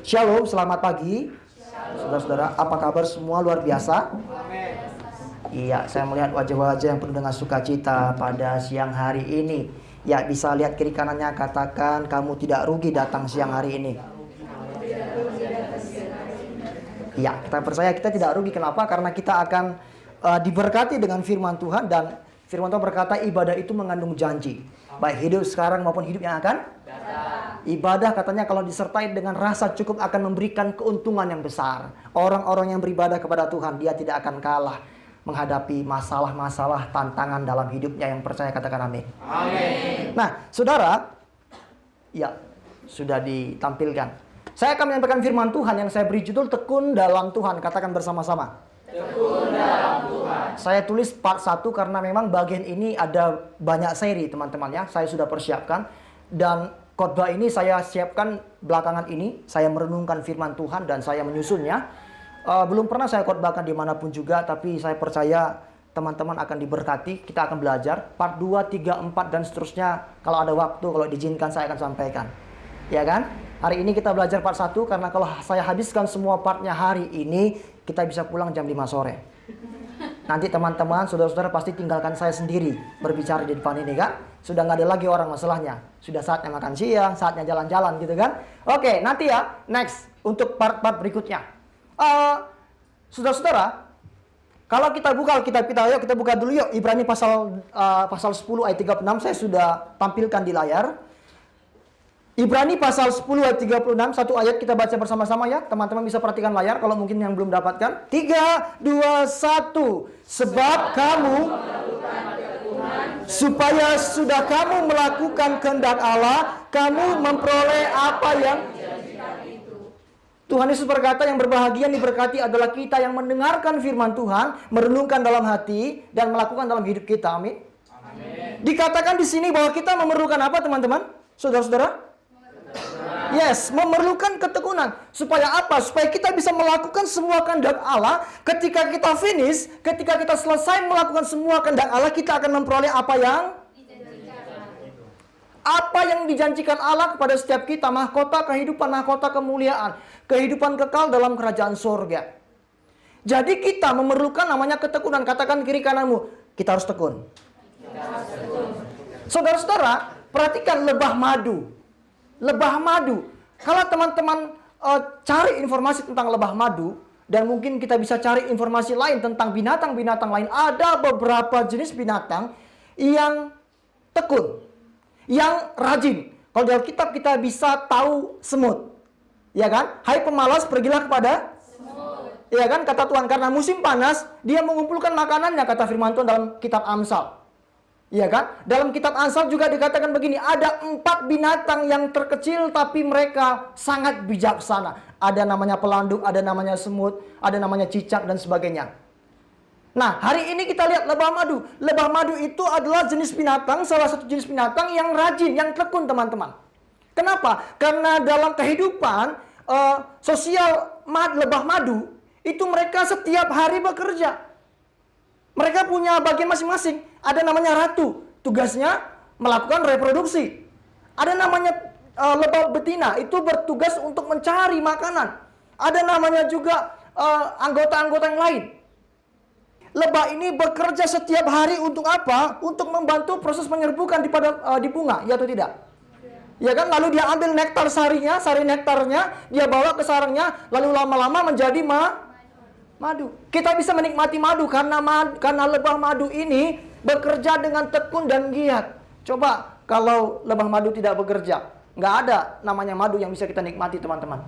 Shalom, selamat pagi. Saudara-saudara, apa kabar semua? Luar biasa. Iya, saya melihat wajah-wajah yang penuh dengan sukacita pada siang hari ini. Ya, bisa lihat kiri kanannya, katakan kamu tidak rugi datang siang hari ini. Ya, kita percaya kita tidak rugi. Kenapa? Karena kita akan diberkati dengan firman Tuhan. Dan firman Tuhan berkata ibadah itu mengandung janji, baik hidup sekarang maupun hidup yang akan datang. Ibadah katanya kalau disertai dengan rasa cukup akan memberikan keuntungan yang besar. Orang-orang yang beribadah kepada Tuhan, dia tidak akan kalah menghadapi masalah-masalah, tantangan dalam hidupnya. Yang percaya katakan amin. Amin. Nah, saudara, ya sudah ditampilkan. Saya akan menyampaikan firman Tuhan yang saya beri judul Tekun dalam Tuhan. Katakan bersama-sama. Tekun dalam Tuhan. Saya tulis part 1 karena memang bagian ini ada banyak seri teman-teman ya. Saya sudah persiapkan. Dan khotbah ini saya siapkan belakangan ini. Saya merenungkan firman Tuhan dan saya menyusunnya. Belum pernah saya khotbahkan dimanapun juga. Tapi saya percaya teman-teman akan diberkati. Kita akan belajar part 2, 3, 4 dan seterusnya. Kalau ada waktu, kalau diizinkan saya akan sampaikan. Ya kan? Hari ini kita belajar part 1 karena kalau saya habiskan semua partnya hari ini, kita bisa pulang jam 5 sore. Nanti teman-teman, saudara-saudara pasti tinggalkan saya sendiri berbicara di depan ini kan? Sudah nggak ada lagi orang masalahnya. Sudah saatnya makan siang, saatnya jalan-jalan gitu kan? Oke, nanti ya, next untuk part-part berikutnya. Saudara-saudara, kalau kita buka Alkitab kita, yuk kita buka dulu yuk. Ibrani pasal 10 ayat 36 saya sudah tampilkan di layar. Ibrani pasal 10 ayat 36, satu ayat kita baca bersama-sama ya. Teman-teman bisa perhatikan layar kalau mungkin yang belum dapatkan. 3, 2, 1. Sebab kamu, supaya sudah kamu melakukan kehendak Allah, kamu memperoleh apa yang Tuhan Yesus berkata, yang berbahagia diberkati adalah kita yang mendengarkan firman Tuhan, merenungkan dalam hati dan melakukan dalam hidup kita. Amin. Amin. Dikatakan di sini bahwa kita memerlukan apa, teman-teman? Saudara-saudara? Yes, memerlukan ketekunan. Supaya apa? Supaya kita bisa melakukan semua kehendak Allah. Ketika kita finish, ketika kita selesai melakukan semua kehendak Allah, kita akan memperoleh apa yang dijanjikan Allah kepada setiap kita. Mahkota kehidupan, mahkota kemuliaan, kehidupan kekal dalam kerajaan surga. Jadi kita memerlukan namanya ketekunan. Katakan kiri kananmu, kita harus tekun. Saudara-saudara, perhatikan lebah madu. Lebah madu. Kalau teman-teman cari informasi tentang lebah madu, dan mungkin kita bisa cari informasi lain tentang binatang-binatang lain. Ada beberapa jenis binatang yang tekun, yang rajin. Kalau di Alkitab kita bisa tahu semut. Ya kan? Hai pemalas, pergilah kepada semut. Ya kan? Kata Tuhan, karena musim panas, dia mengumpulkan makanannya, kata firman Tuhan dalam kitab Amsal. Iya kan? Dalam kitab Amsal juga dikatakan begini, ada 4 binatang yang terkecil tapi mereka sangat bijaksana. Ada namanya pelanduk, ada namanya semut, ada namanya cicak dan sebagainya. Nah, hari ini kita lihat lebah madu. Lebah madu itu adalah jenis binatang, salah satu jenis binatang yang rajin, yang tekun teman-teman. Kenapa? Karena dalam kehidupan sosial lebah madu, itu mereka setiap hari bekerja. Mereka punya bagian masing-masing. Ada namanya ratu, tugasnya melakukan reproduksi. Ada namanya lebah betina, itu bertugas untuk mencari makanan. Ada namanya juga anggota-anggota yang lain. Lebah ini bekerja setiap hari untuk apa? Untuk membantu proses penyerbukan di bunga, ya atau tidak? Ya kan, lalu dia ambil nektar sarinya, sari nektarnya, dia bawa ke sarangnya, lalu lama-lama menjadi madu. Kita bisa menikmati madu karena lebah madu ini bekerja dengan tekun dan giat. Coba kalau lebah madu tidak bekerja, nggak ada namanya madu yang bisa kita nikmati, teman-teman.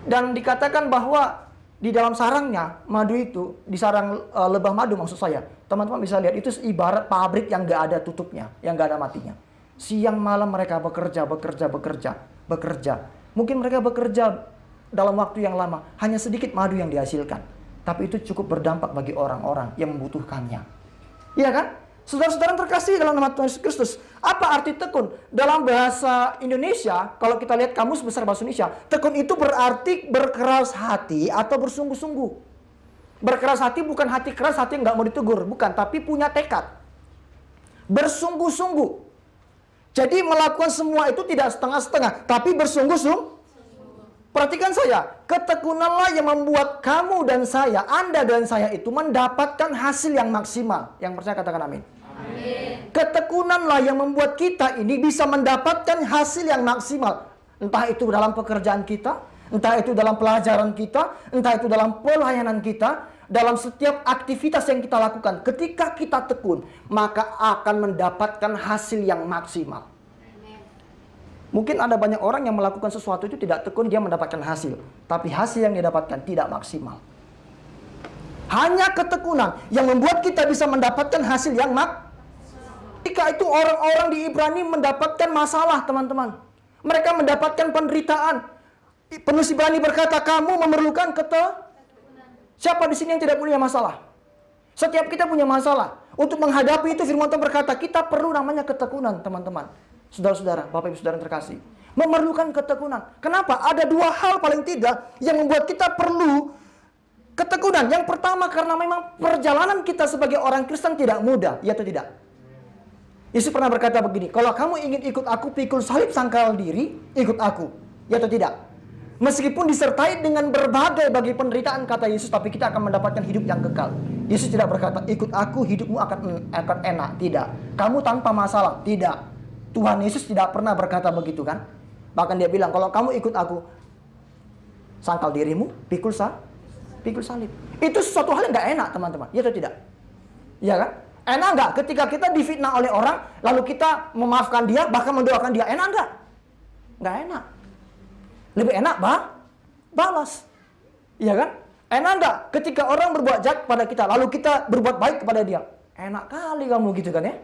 Dan dikatakan bahwa di dalam sarangnya, madu itu, di sarang lebah madu maksud saya, teman-teman bisa lihat itu ibarat pabrik yang nggak ada tutupnya, yang nggak ada matinya. Siang malam mereka bekerja. Mungkin mereka bekerja dalam waktu yang lama, hanya sedikit madu yang dihasilkan. Tapi itu cukup berdampak bagi orang-orang yang membutuhkannya. Iya kan? Saudara-saudara terkasih dalam nama Tuhan Yesus Kristus. Apa arti tekun? Dalam bahasa Indonesia, kalau kita lihat kamus besar bahasa Indonesia, tekun itu berarti berkeras hati atau bersungguh-sungguh. Berkeras hati bukan hati keras, hati yang nggak mau ditegur. Bukan, tapi punya tekad. Bersungguh-sungguh. Jadi melakukan semua itu tidak setengah-setengah, tapi bersungguh-sungguh. Perhatikan saya, ketekunanlah yang membuat kamu dan saya, Anda dan saya itu mendapatkan hasil yang maksimal. Yang percaya katakan amin. Amin. Ketekunanlah yang membuat kita ini bisa mendapatkan hasil yang maksimal. Entah itu dalam pekerjaan kita, entah itu dalam pelajaran kita, entah itu dalam pelayanan kita, dalam setiap aktivitas yang kita lakukan. Ketika kita tekun, maka akan mendapatkan hasil yang maksimal. Mungkin ada banyak orang yang melakukan sesuatu itu tidak tekun, dia mendapatkan hasil. Tapi hasil yang didapatkan tidak maksimal. Hanya ketekunan yang membuat kita bisa mendapatkan hasil yang maksimal. Ketika itu orang-orang di Ibrani mendapatkan masalah, teman-teman. Mereka mendapatkan penderitaan. Penulis Ibrani berkata, kamu memerlukan ketekunan. Siapa di sini yang tidak punya masalah? Setiap kita punya masalah. Untuk menghadapi itu firman Tuhan berkata, kita perlu namanya ketekunan, teman-teman. Saudara-saudara, Bapak Ibu Saudara yang terkasih, memerlukan ketekunan. Kenapa? Ada dua hal paling tidak yang membuat kita perlu ketekunan. Yang pertama, karena memang perjalanan kita sebagai orang Kristen tidak mudah, ya atau tidak? Yesus pernah berkata begini, kalau kamu ingin ikut aku, pikul salib sangkal diri, ikut aku, ya atau tidak? Meskipun disertai dengan berbagai bagi penderitaan, kata Yesus, tapi kita akan mendapatkan hidup yang kekal. Yesus tidak berkata, ikut aku, hidupmu akan enak. Tidak. Kamu tanpa masalah. Tidak. Tuhan Yesus tidak pernah berkata begitu kan. Bahkan dia bilang, kalau kamu ikut aku, sangkal dirimu, pikul salib. Itu sesuatu hal yang gak enak, teman-teman. Ya atau tidak? Iya kan? Enak gak ketika kita difitnah oleh orang, lalu kita memaafkan dia, bahkan mendoakan dia? Enak gak? Gak enak. Lebih enak balas. Iya kan? Enak gak ketika orang berbuat jahat pada kita, lalu kita berbuat baik kepada dia? Enak kali kamu gitu kan ya.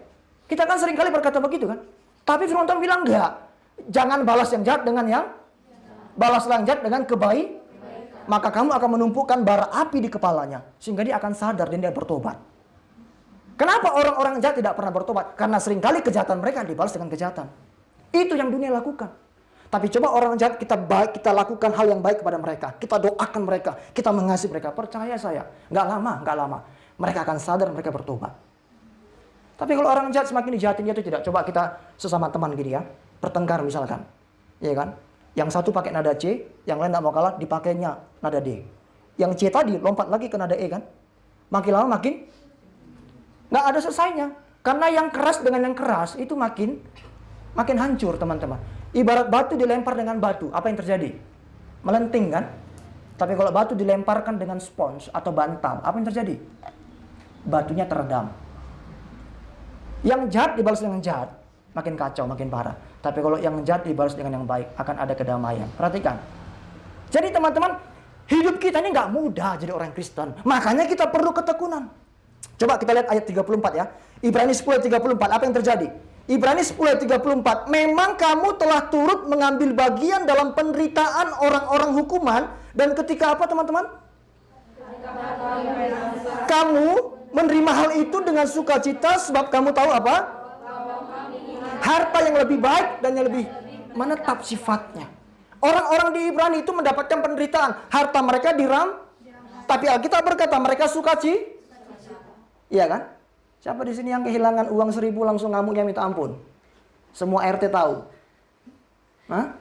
Kita kan sering kali berkata begitu kan. Tapi firman Tuhan bilang enggak. Jangan balas yang jahat dengan yang balaslah yang jahat dengan kebaikan. Maka kamu akan menumpukan bara api di kepalanya. Sehingga dia akan sadar dan dia bertobat. Kenapa orang-orang jahat tidak pernah bertobat? Karena seringkali kejahatan mereka dibalas dengan kejahatan. Itu yang dunia lakukan. Tapi coba orang jahat kita lakukan hal yang baik kepada mereka. Kita doakan mereka. Kita mengasihi mereka. Percaya saya. Nggak lama. Mereka akan sadar, mereka bertobat. Tapi kalau orang jahat semakin dijahatin dia itu tidak. Coba kita sesama teman gini ya. Bertengkar misalkan. Iya kan? Yang satu pakai nada C, yang lain tidak mau kalah dipakainya nada D. Yang C tadi lompat lagi ke nada E kan? Makin lama makin nggak ada selesainya. Karena yang keras dengan yang keras itu makin hancur, teman-teman. Ibarat batu dilempar dengan batu, apa yang terjadi? Melenting kan? Tapi kalau batu dilemparkan dengan spons atau bantal, apa yang terjadi? Batunya teredam. Yang jahat dibalas dengan jahat, makin kacau, makin parah. Tapi kalau yang jahat dibalas dengan yang baik, akan ada kedamaian. Perhatikan. Jadi teman-teman, hidup kita ini nggak mudah jadi orang Kristen. Makanya kita perlu ketekunan. Coba kita lihat ayat 34 ya. Ibrani 10:34, apa yang terjadi? Ibrani 10:34, memang kamu telah turut mengambil bagian dalam penderitaan orang-orang hukuman. Dan ketika apa teman-teman? Kamu menerima hal itu dengan sukacita sebab kamu tahu apa? Harta yang lebih baik dan yang lebih menetap sifatnya. Orang-orang di Ibrani itu mendapatkan penderitaan. Harta mereka diram. Tapi Alkitab berkata mereka sukacita. Iya kan? Siapa di sini yang kehilangan uang 1.000 langsung ngamuknya minta ampun? Semua RT tahu. Hah?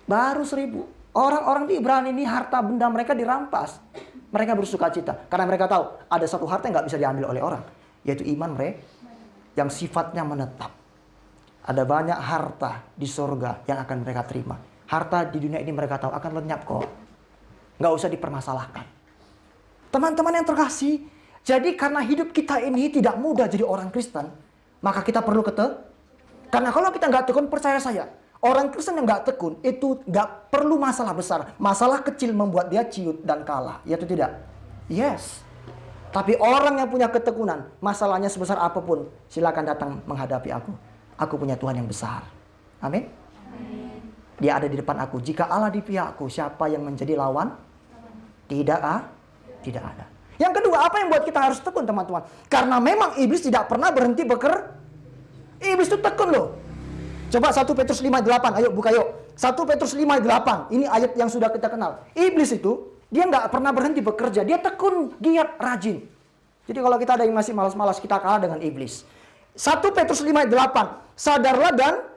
Baru 1.000. Orang-orang di Ibrani ini harta benda mereka dirampas. Mereka bersukacita. Karena mereka tahu ada satu harta yang nggak bisa diambil oleh orang. Yaitu iman mereka. Yang sifatnya menetap. Ada banyak harta di surga yang akan mereka terima. Harta di dunia ini mereka tahu akan lenyap kok. Nggak usah dipermasalahkan. Teman-teman yang terkasih. Jadi karena hidup kita ini tidak mudah jadi orang Kristen. Maka kita perlu karena kalau kita nggak tekun, percaya saya. Orang Kristen yang nggak tekun itu nggak perlu masalah besar. Masalah kecil membuat dia ciut dan kalah. Ya atau tidak? Yes. Tapi orang yang punya ketekunan, masalahnya sebesar apapun, silakan datang menghadapi aku. Aku punya Tuhan yang besar. Amin. Dia ada di depan aku. Jika Allah di pihakku, siapa yang menjadi lawan? Tidak ada. Yang kedua, apa yang buat kita harus tekun, teman-teman? Karena memang iblis tidak pernah berhenti bekerja. Iblis itu tekun loh. Coba 1 Petrus 5:8. Ayo buka yuk. 1 Petrus 5:8. Ini ayat yang sudah kita kenal. Iblis itu, dia nggak pernah berhenti bekerja. Dia tekun, giat, rajin. Jadi kalau kita ada yang masih malas-malas, kita kalah dengan iblis. 1 Petrus 5:8. Sadarlah dan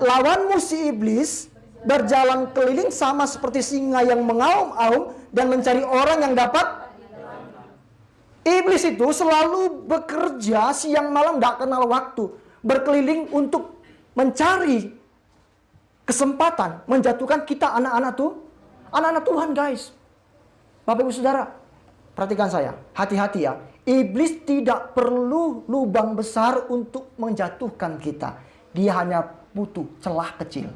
lawanmu si iblis berjalan keliling sama seperti singa yang mengaum-aum dan mencari orang yang dapat. Iblis itu selalu bekerja siang malam, tidak kenal waktu, berkeliling untuk mencari kesempatan menjatuhkan kita anak-anak Tuhan, guys. Bapak Ibu Saudara, perhatikan saya, hati-hati ya. Iblis tidak perlu lubang besar untuk menjatuhkan kita. Dia hanya butuh celah kecil.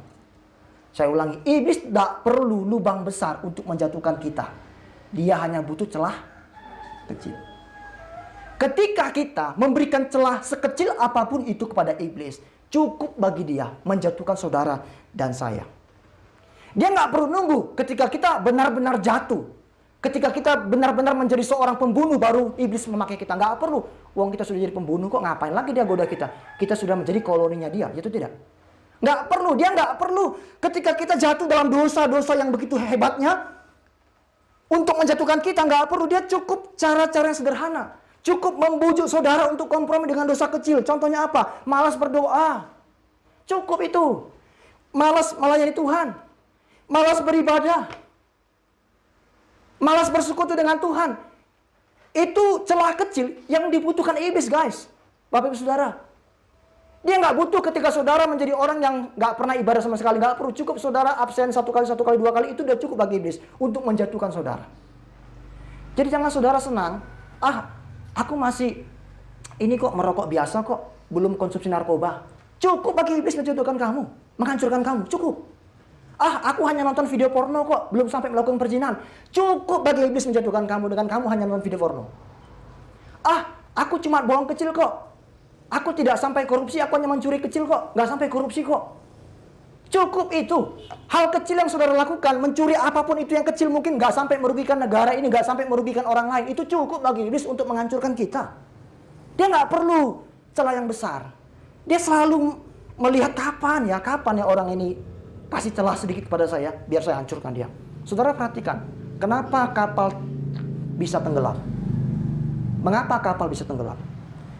Saya ulangi, iblis tidak perlu lubang besar untuk menjatuhkan kita. Dia hanya butuh celah kecil. Ketika kita memberikan celah sekecil apapun itu kepada iblis, cukup bagi dia menjatuhkan saudara dan saya. Dia nggak perlu nunggu ketika kita benar-benar jatuh. Ketika kita benar-benar menjadi seorang pembunuh, baru iblis memakai kita. Nggak perlu. Wong kita sudah jadi pembunuh kok, ngapain lagi dia goda kita? Kita sudah menjadi koloninya dia, itu tidak? Nggak perlu, dia nggak perlu. Ketika kita jatuh dalam dosa-dosa yang begitu hebatnya, untuk menjatuhkan kita nggak perlu. Dia cukup cara-cara yang sederhana. Cukup membujuk saudara untuk kompromi dengan dosa kecil. Contohnya apa? Malas berdoa. Cukup itu. Malas melayani Tuhan. Malas beribadah. Malas bersekutu dengan Tuhan. Itu celah kecil yang dibutuhkan iblis, guys. Bapak Ibu Saudara. Dia nggak butuh ketika saudara menjadi orang yang nggak pernah ibadah sama sekali. Nggak perlu. Cukup saudara absen 1 kali, 2 kali. Itu udah cukup bagi iblis untuk menjatuhkan saudara. Jadi jangan saudara senang. Aku masih ini kok merokok biasa kok. Belum konsumsi narkoba. Cukup bagi iblis menjatuhkan kamu. Menghancurkan kamu. Cukup. Aku hanya nonton video porno kok. Belum sampai melakukan perzinahan. Cukup bagi iblis menjatuhkan kamu dengan kamu hanya nonton video porno. Aku cuma bohong kecil kok. Aku tidak sampai korupsi, aku hanya mencuri kecil kok. Nggak sampai korupsi kok. Cukup itu. Hal kecil yang saudara lakukan, mencuri apapun itu yang kecil mungkin nggak sampai merugikan negara ini, nggak sampai merugikan orang lain. Itu cukup bagi iblis untuk menghancurkan kita. Dia nggak perlu celah yang besar. Dia selalu melihat kapan ya orang ini kasih celah sedikit kepada saya, biar saya hancurkan dia. Saudara perhatikan, kenapa kapal bisa tenggelam? Mengapa kapal bisa tenggelam?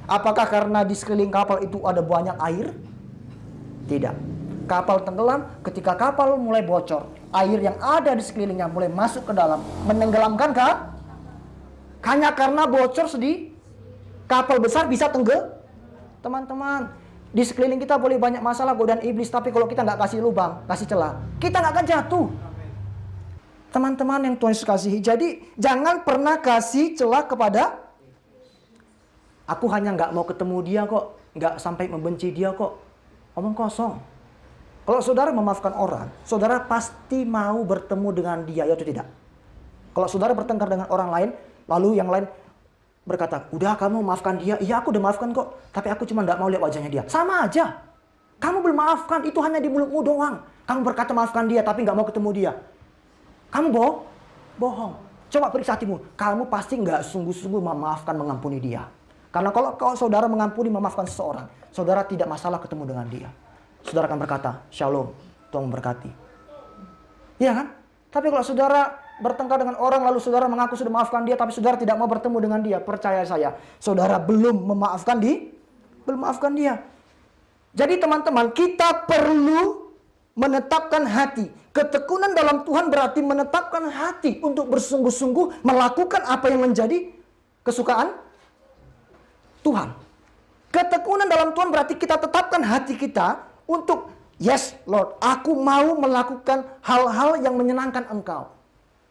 Apakah karena di sekeliling kapal itu ada banyak air? Tidak. Kapal tenggelam ketika kapal mulai bocor. Air yang ada di sekelilingnya mulai masuk ke dalam. Menenggelamkan kah? Hanya karena bocor sedih. Kapal besar bisa tenggelam. Teman-teman, di sekeliling kita boleh banyak masalah godaan iblis. Tapi kalau kita nggak kasih lubang, kasih celah, kita nggak akan jatuh. Teman-teman yang Tuhan Yesus kasihi. Jadi jangan pernah kasih celah kepada aku hanya nggak mau ketemu dia kok. Nggak sampai membenci dia kok. Omong kosong. Kalau saudara memaafkan orang, saudara pasti mau bertemu dengan dia, ya atau tidak? Kalau saudara bertengkar dengan orang lain, lalu yang lain berkata, udah kamu maafkan dia. Iya aku udah maafkan kok. Tapi aku cuma nggak mau lihat wajahnya dia. Sama aja. Kamu belum maafkan, itu hanya di mulutmu doang. Kamu berkata maafkan dia, tapi nggak mau ketemu dia. Kamu bohong. Coba periksa hatimu. Kamu pasti nggak sungguh-sungguh memaafkan, mengampuni dia. Karena kalau saudara mengampuni, memaafkan seseorang, saudara tidak masalah ketemu dengan dia. Saudara akan berkata, Shalom, Tuhan memberkati. Iya kan? Tapi kalau saudara bertengkar dengan orang, lalu saudara mengaku sudah maafkan dia, tapi saudara tidak mau bertemu dengan dia, percaya saya, saudara belum memaafkan dia. Jadi teman-teman, kita perlu menetapkan hati. Ketekunan dalam Tuhan berarti menetapkan hati untuk bersungguh-sungguh melakukan apa yang menjadi kesukaan Tuhan. Ketekunan dalam Tuhan berarti kita tetapkan hati kita untuk, yes Lord, aku mau melakukan hal-hal yang menyenangkan Engkau.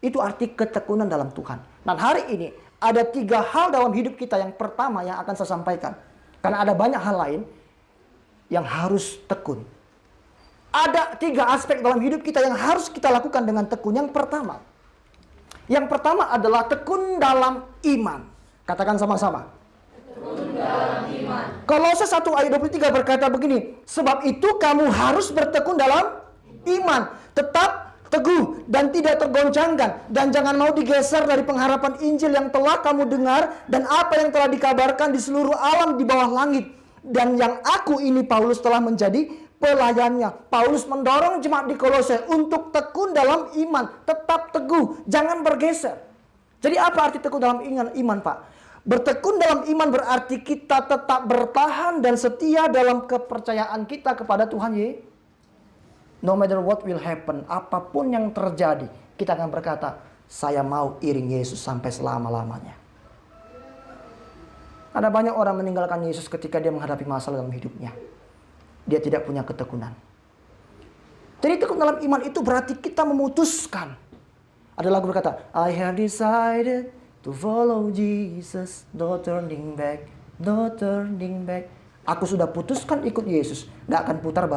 Itu arti ketekunan dalam Tuhan. Dan hari ini ada 3 hal dalam hidup kita yang pertama yang akan saya sampaikan. Karena ada banyak hal lain yang harus tekun. Ada 3 aspek dalam hidup kita yang harus kita lakukan dengan tekun. Yang pertama adalah tekun dalam iman. Katakan sama-sama. Kolose 1 ayat 23 berkata begini, sebab itu kamu harus bertekun dalam iman, tetap teguh dan tidak tergoncangkan, dan jangan mau digeser dari pengharapan Injil yang telah kamu dengar dan apa yang telah dikabarkan di seluruh alam di bawah langit, dan yang aku ini Paulus telah menjadi pelayannya. Paulus mendorong jemaat di Kolose untuk tekun dalam iman, tetap teguh, jangan bergeser. Jadi apa arti tekun dalam iman, Pak? Bertekun dalam iman berarti kita tetap bertahan dan setia dalam kepercayaan kita kepada Tuhan No matter what will happen, apapun yang terjadi, kita akan berkata, saya mau iring Yesus sampai selama-lamanya. Ada banyak orang meninggalkan Yesus ketika dia menghadapi masalah dalam hidupnya. Dia tidak punya ketekunan. Jadi tekun dalam iman itu berarti kita memutuskan. Ada lagu berkata, I have decided to follow Jesus, no turning back, no turning back. Aku sudah putuskan ikut Yesus, gak akan putar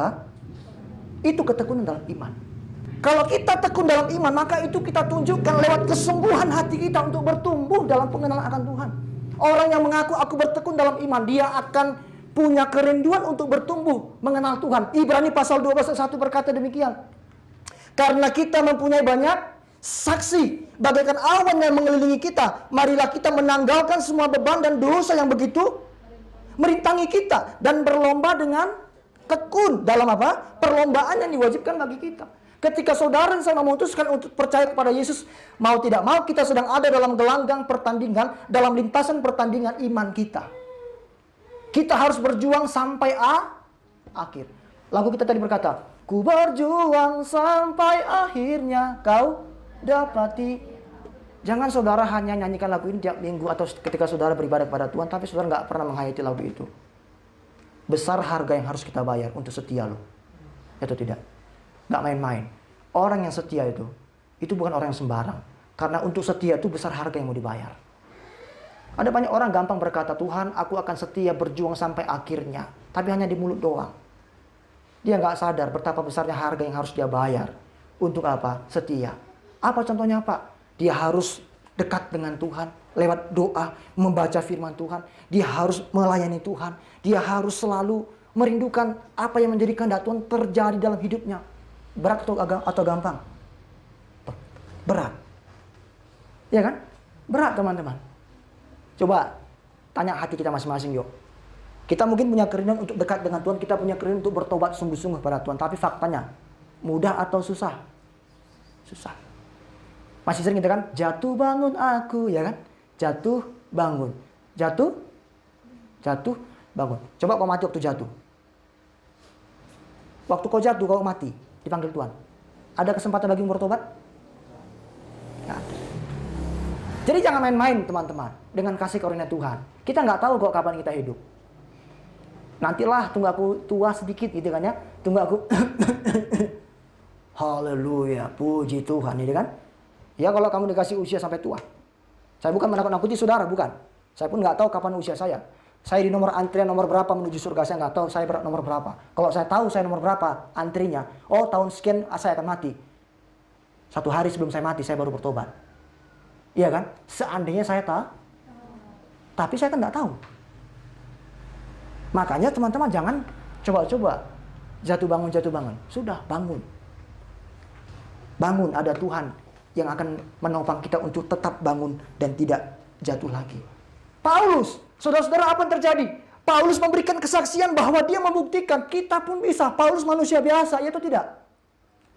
Itu ketekunan dalam iman. Kalau kita tekun dalam iman, maka itu kita tunjukkan lewat kesungguhan hati kita untuk bertumbuh dalam pengenalan akan Tuhan. Orang yang mengaku aku bertekun dalam iman, dia akan punya kerinduan untuk bertumbuh mengenal Tuhan. Ibrani pasal 12 ayat 1 berkata demikian. Karena kita mempunyai banyak saksi bagaikan awan yang mengelilingi kita, marilah kita menanggalkan semua beban dan dosa yang begitu merintangi kita dan berlomba dengan tekun dalam apa? Perlombaan yang diwajibkan bagi kita. Ketika saudara dan saya memutuskan untuk percaya kepada Yesus, mau tidak mau kita sedang ada dalam gelanggang pertandingan, dalam lintasan pertandingan iman kita. Kita harus berjuang sampai akhir. Lagu kita tadi berkata, ku berjuang sampai akhirnya kau dapati. Jangan saudara hanya nyanyikan lagu ini tiap minggu atau ketika saudara beribadah kepada Tuhan, tapi saudara nggak pernah menghayati lagu itu. Besar harga yang harus kita bayar untuk setia loh. Itu tidak. Nggak main-main. Orang yang setia itu bukan orang yang sembarang. Karena untuk setia itu besar harga yang mau dibayar. Ada banyak orang gampang berkata, Tuhan aku akan setia berjuang sampai akhirnya. Tapi hanya di mulut doang. Dia nggak sadar betapa besarnya harga yang harus dia bayar. Untuk apa? Setia. Apa contohnya Pak? Dia harus dekat dengan Tuhan. Lewat doa, membaca firman Tuhan. Dia harus melayani Tuhan. Dia harus selalu merindukan apa yang menjadi kehendak Tuhan terjadi dalam hidupnya. Berat atau gampang? Berat. Ya kan? Berat teman-teman. Coba tanya hati kita masing-masing yuk. Kita mungkin punya kerinduan untuk dekat dengan Tuhan. Kita punya kerinduan untuk bertobat sungguh-sungguh pada Tuhan. Tapi faktanya, mudah atau susah? Susah. Masih sering kita kan, jatuh bangun aku, ya kan? Jatuh bangun. Jatuh bangun. Coba kau mati waktu jatuh. Waktu kau jatuh, kau mati, dipanggil Tuhan. Ada kesempatan lagi bertobat? Nggak ada. Jadi jangan main-main teman-teman dengan kasih karunia Tuhan. Kita nggak tahu kok kapan kita hidup. Nantilah tunggu aku tua sedikit gitu kan ya. Tunggu aku haleluya, puji Tuhan gitu kan. Ya kalau kamu dikasih usia sampai tua. Saya bukan menakut-nakuti saudara, bukan. Saya pun nggak tahu kapan usia saya. Saya di nomor antrian nomor berapa menuju surga, saya nggak tahu saya nomor berapa. Kalau saya tahu saya nomor berapa antrinya, oh tahun sekian saya akan mati. 1 hari sebelum saya mati saya baru bertobat. Iya kan? Seandainya saya tahu. Tapi saya kan nggak tahu. Makanya teman-teman jangan coba-coba jatuh bangun. Sudah bangun. Bangun, ada Tuhan yang akan menopang kita untuk tetap bangun dan tidak jatuh lagi. Paulus, saudara-saudara apa yang terjadi? Paulus memberikan kesaksian bahwa dia membuktikan kita pun bisa. Paulus manusia biasa, ya atau tidak?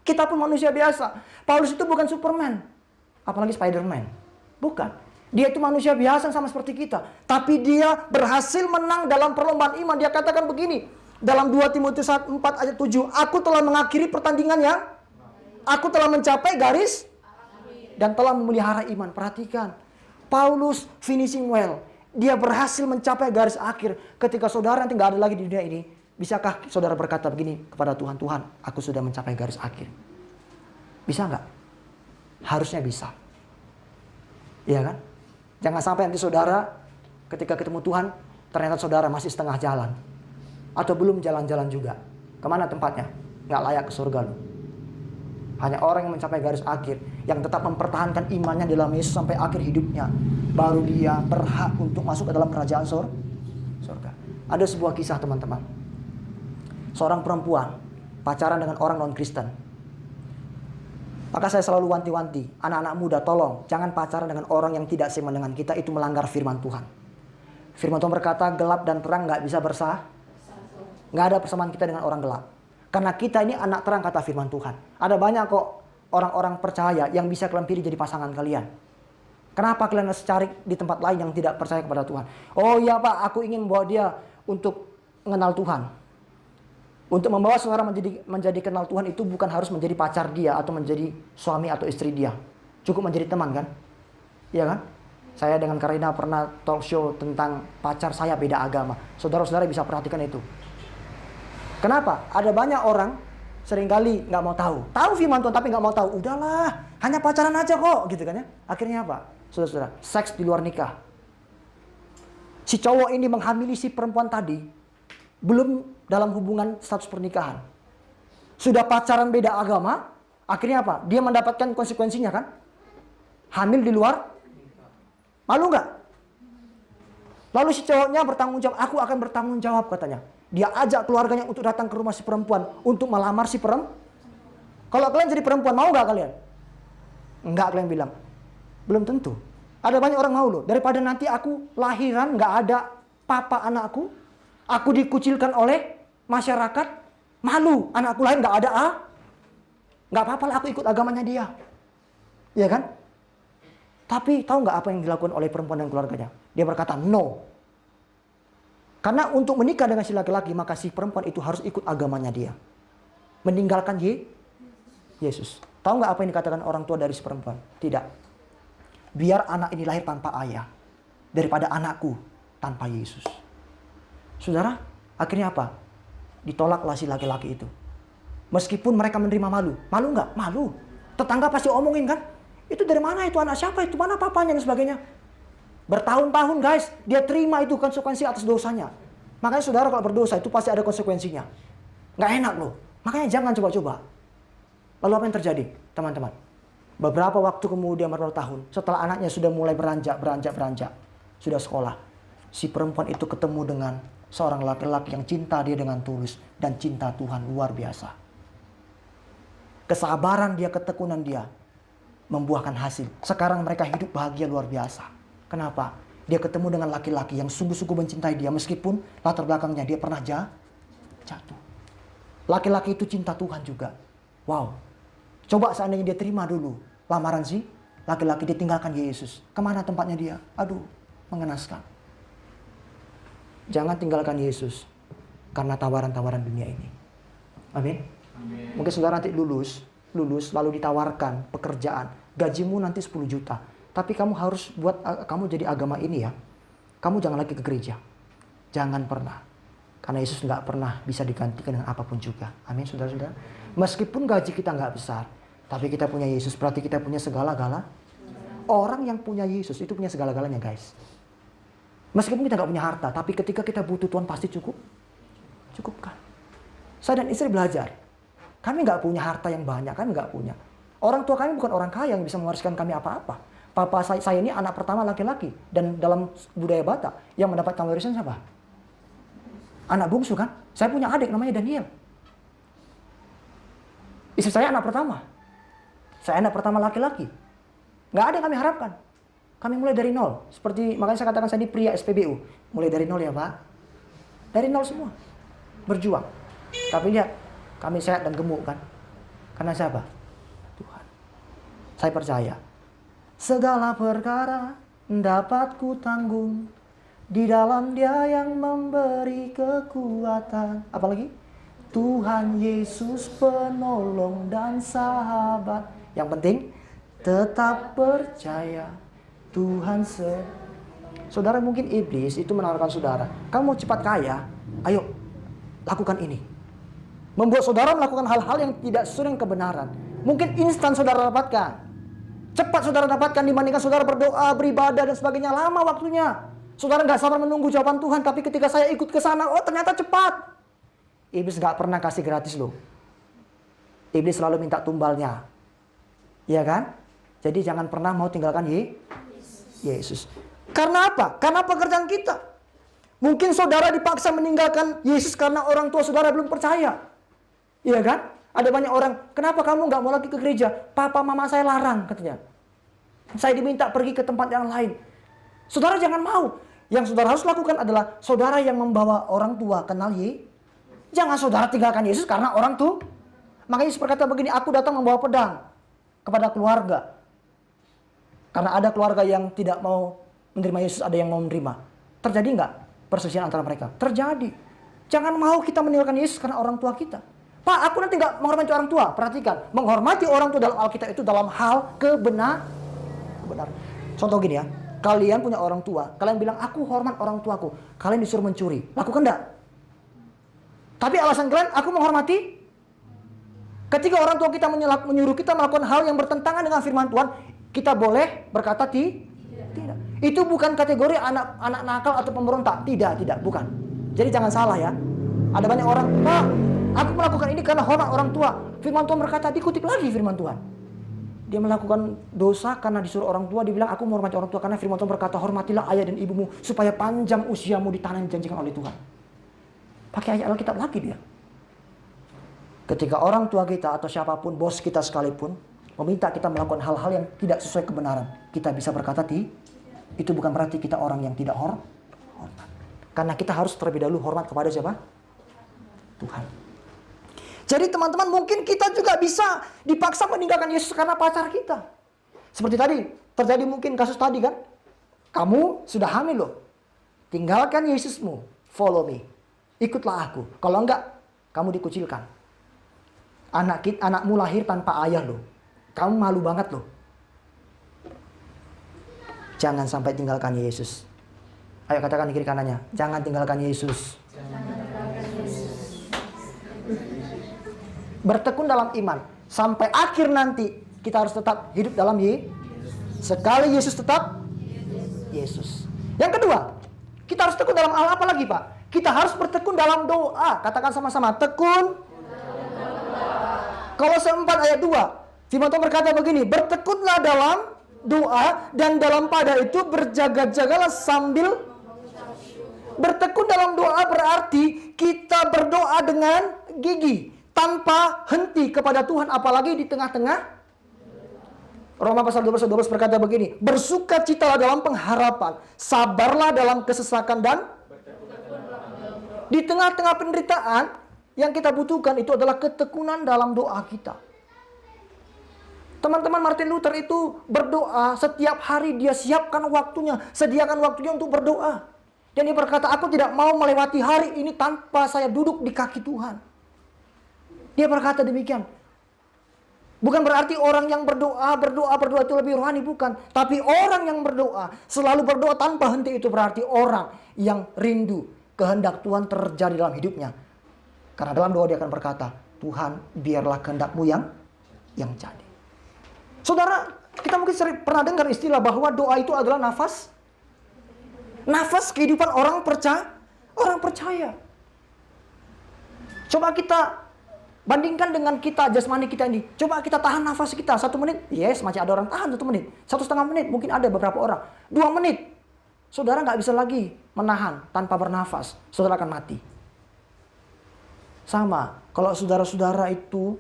Kita pun manusia biasa. Paulus itu bukan Superman, apalagi Spiderman. Bukan. Dia itu manusia biasa sama seperti kita. Tapi dia berhasil menang dalam perlombaan iman. Dia katakan begini. Dalam 2 Timotius 4 ayat 7. Aku telah mengakhiri pertandingannya. Aku telah mencapai garis. Dan telah memelihara iman. Perhatikan. Paulus finishing well. Dia berhasil mencapai garis akhir. Ketika saudara nanti gak ada lagi di dunia ini. Bisakah saudara berkata begini kepada Tuhan. Tuhan, aku sudah mencapai garis akhir. Bisa gak? Harusnya bisa. Iya kan? Jangan sampai nanti saudara ketika ketemu Tuhan, ternyata saudara masih setengah jalan. Atau belum jalan-jalan juga. Kemana tempatnya? Nggak layak ke surga loh. Hanya orang yang mencapai garis akhir, yang tetap mempertahankan imannya dalam Yesus sampai akhir hidupnya, baru dia berhak untuk masuk ke dalam kerajaan surga. Ada sebuah kisah teman-teman. Seorang perempuan pacaran dengan orang non-Kristen. Maka saya selalu wanti-wanti, anak-anak muda tolong jangan pacaran dengan orang yang tidak seiman dengan kita, itu melanggar firman Tuhan. Firman Tuhan berkata gelap dan terang gak bisa nggak ada persamaan kita dengan orang gelap. Karena kita ini anak terang kata firman Tuhan. Ada banyak kok orang-orang percaya yang bisa kalian pilih jadi pasangan kalian. Kenapa kalian harus cari di tempat lain yang tidak percaya kepada Tuhan? Oh iya Pak, aku ingin membawa dia untuk mengenal Tuhan. Untuk membawa saudara menjadi kenal Tuhan itu bukan harus menjadi pacar dia atau menjadi suami atau istri dia. Cukup menjadi teman kan? Iya kan? Saya dengan Karina pernah talk show tentang pacar saya beda agama. Saudara-saudara bisa perhatikan itu. Kenapa? Ada banyak orang seringkali nggak mau tahu. Tahu firman Tuhan tapi nggak mau tahu. Udahlah, hanya pacaran aja kok, gitu kan ya. Akhirnya apa? Saudara-saudara, seks di luar nikah. Si cowok ini menghamili si perempuan tadi, belum dalam hubungan status pernikahan. Sudah pacaran beda agama, akhirnya apa? Dia mendapatkan konsekuensinya kan? Hamil di luar. Malu nggak? Lalu si cowoknya bertanggung jawab, aku akan bertanggung jawab katanya. Dia ajak keluarganya untuk datang ke rumah si perempuan untuk melamar si perempuan. Kalau kalian jadi perempuan, mau nggak kalian? Enggak, kalian bilang. Belum tentu. Ada banyak orang mau loh. Daripada nanti aku lahiran nggak ada papa anakku, aku dikucilkan oleh masyarakat, malu anakku lahir nggak ada nggak apa-apa lah aku ikut agamanya dia, ya kan? Tapi tahu nggak apa yang dilakukan oleh perempuan dan keluarganya? Dia berkata no. Karena untuk menikah dengan si laki-laki, maka si perempuan itu harus ikut agamanya dia. Meninggalkan Yesus. Tahu nggak apa yang dikatakan orang tua dari si perempuan? Tidak. Biar anak ini lahir tanpa ayah, daripada anakku tanpa Yesus. Saudara, akhirnya apa? Ditolaklah si laki-laki itu. Meskipun mereka menerima malu. Malu nggak? Malu. Tetangga pasti omongin kan? Itu dari mana itu anak siapa? Itu mana papanya dan sebagainya. Bertahun-tahun guys, dia terima itu konsekuensi atas dosanya. Makanya saudara kalau berdosa itu pasti ada konsekuensinya. Nggak enak loh. Makanya jangan coba-coba. Lalu apa yang terjadi teman-teman? Beberapa waktu kemudian, beberapa tahun, setelah anaknya sudah mulai beranjak, sudah sekolah. Si perempuan itu ketemu dengan seorang laki-laki yang cinta dia dengan tulus. Dan cinta Tuhan luar biasa. Kesabaran dia, ketekunan dia membuahkan hasil. Sekarang mereka hidup bahagia luar biasa. Kenapa? Dia ketemu dengan laki-laki yang sungguh-sungguh mencintai dia. Meskipun latar belakangnya dia pernah jatuh. Laki-laki itu cinta Tuhan juga. Wow. Coba seandainya dia terima dulu lamaran si laki-laki, dia tinggalkan Yesus. Kemana tempatnya dia? Aduh, mengenaskan. Jangan tinggalkan Yesus karena tawaran-tawaran dunia ini. Amin. Mungkin saudara nanti lulus lalu ditawarkan pekerjaan, gajimu nanti 10 juta. Tapi kamu harus kamu jadi agama ini ya. Kamu jangan lagi ke gereja. Jangan pernah. Karena Yesus nggak pernah bisa digantikan dengan apapun juga. Amin, saudara-saudara. Meskipun gaji kita nggak besar, tapi kita punya Yesus, berarti kita punya segala-gala. Orang yang punya Yesus itu punya segala-galanya guys. Meskipun kita nggak punya harta, tapi ketika kita butuh Tuhan pasti cukupkan. Saya dan istri belajar. Kami nggak punya harta yang banyak, kami nggak punya. Orang tua kami bukan orang kaya yang bisa mewariskan kami apa-apa. Papa saya ini anak pertama laki-laki. Dan dalam budaya Batak, yang mendapatkan warisan siapa? Anak bungsu kan? Saya punya adik namanya Daniel. Istri saya anak pertama. Saya anak pertama laki-laki. Nggak ada yang kami harapkan. Kami mulai dari nol. Seperti makanya saya katakan saya ini pria SPBU. Mulai dari nol ya Pak. Dari nol semua. Berjuang. Tapi lihat, kami sehat dan gemuk kan? Karena siapa? Tuhan. Saya percaya. Segala perkara dapat ku tanggung di dalam Dia yang memberi kekuatan. Apalagi? Tuhan Yesus penolong dan sahabat. Yang penting tetap percaya Tuhan Saudara, mungkin iblis itu menawarkan saudara, kamu mau cepat kaya, ayo lakukan ini. Membuat saudara melakukan hal-hal yang tidak sesuai dengan kebenaran. Mungkin instan saudara dapatkan. Cepat saudara dapatkan dibandingkan saudara berdoa, beribadah dan sebagainya. Lama waktunya. Saudara nggak sabar menunggu jawaban Tuhan. Tapi ketika saya ikut ke sana, oh ternyata cepat. Iblis nggak pernah kasih gratis loh. Iblis selalu minta tumbalnya. Iya kan? Jadi jangan pernah mau tinggalkan Yesus. Karena apa? Karena pekerjaan kita. Mungkin saudara dipaksa meninggalkan Yesus karena orang tua saudara belum percaya. Iya kan? Ada banyak orang, kenapa kamu nggak mau lagi ke gereja? Papa mama saya larang katanya. Saya diminta pergi ke tempat yang lain. Saudara jangan mau. Yang saudara harus lakukan adalah saudara yang membawa orang tua kenal Yesus. Jangan saudara tinggalkan Yesus karena orang tua. Makanya Yesus berkata begini, aku datang membawa pedang kepada keluarga. Karena ada keluarga yang tidak mau menerima Yesus, ada yang mau menerima. Terjadi nggak perselisihan antara mereka? Terjadi. Jangan mau kita meninggalkan Yesus karena orang tua kita. Pak, aku nanti nggak menghormati orang tua. Perhatikan, menghormati orang tua dalam Alkitab itu dalam hal kebenaran. Contoh gini ya, kalian punya orang tua, kalian bilang aku hormat orang tuaku, kalian disuruh mencuri, lakukan enggak? Tapi alasan kalian, aku menghormati. Ketika orang tua kita menyuruh kita melakukan hal yang bertentangan dengan firman Tuhan, kita boleh berkata tidak. Itu bukan kategori anak nakal atau pemberontak. Tidak, bukan. Jadi jangan salah ya. Ada banyak orang, Pak, aku melakukan ini karena hormat orang tua. Firman Tuhan berkata, dikutip lagi firman Tuhan. Dia melakukan dosa karena disuruh orang tua, dibilang aku menghormati orang tua karena firman Tuhan berkata, hormatilah ayah dan ibumu supaya panjang usiamu di tanah yang dijanjikan oleh Tuhan. Pakai ayat Alkitab lagi dia. Ketika orang tua kita atau siapapun, bos kita sekalipun, meminta kita melakukan hal-hal yang tidak sesuai kebenaran, kita bisa berkata, itu bukan berarti kita orang yang tidak hormat. Karena kita harus terlebih dahulu hormat kepada siapa? Tuhan. Jadi teman-teman, mungkin kita juga bisa dipaksa meninggalkan Yesus karena pacar kita. Seperti tadi, terjadi mungkin kasus tadi kan. Kamu sudah hamil loh. Tinggalkan Yesusmu, follow me. Ikutlah aku. Kalau enggak, kamu dikucilkan. Anakmu lahir tanpa ayah loh. Kamu malu banget loh. Jangan sampai tinggalkan Yesus. Ayo katakan di kiri kanannya, jangan tinggalkan Yesus. Bertekun dalam iman sampai akhir nanti kita harus tetap hidup dalam sekali Yesus tetap Yesus. Yang kedua, kita harus tekun dalam hal apa lagi, Pak? Kita harus bertekun dalam doa. Katakan sama-sama, tekun. Kolose 4 ayat 2. Firman Tuhan berkata begini, bertekunlah dalam doa dan dalam pada itu berjaga-jagalah sambil. Bertekun dalam doa berarti kita berdoa dengan gigi, tanpa henti kepada Tuhan, apalagi di tengah-tengah. Roma pasal 12 berkata begini, bersukacitalah dalam pengharapan, sabarlah dalam kesesakan, dan di tengah-tengah penderitaan yang kita butuhkan itu adalah ketekunan dalam doa kita. Teman-teman, Martin Luther itu berdoa setiap hari, dia siapkan waktunya, sediakan waktunya untuk berdoa. Dan dia berkata, aku tidak mau melewati hari ini tanpa saya duduk di kaki Tuhan. Dia berkata demikian. Bukan berarti orang yang berdoa itu lebih rohani, bukan. Tapi orang yang berdoa, selalu berdoa tanpa henti, itu berarti orang yang rindu kehendak Tuhan terjadi dalam hidupnya. Karena dalam doa dia akan berkata, Tuhan biarlah kehendakmu yang jadi. Saudara, kita mungkin pernah dengar istilah bahwa doa itu adalah nafas kehidupan orang percaya. Coba kita bandingkan dengan kita, jasmani kita ini. Coba kita tahan nafas kita 1 menit. Yes, masih ada orang tahan 1 menit. 1,5 menit, mungkin ada beberapa orang. 2 menit. Saudara nggak bisa lagi menahan tanpa bernafas. Saudara akan mati. Sama, kalau saudara-saudara itu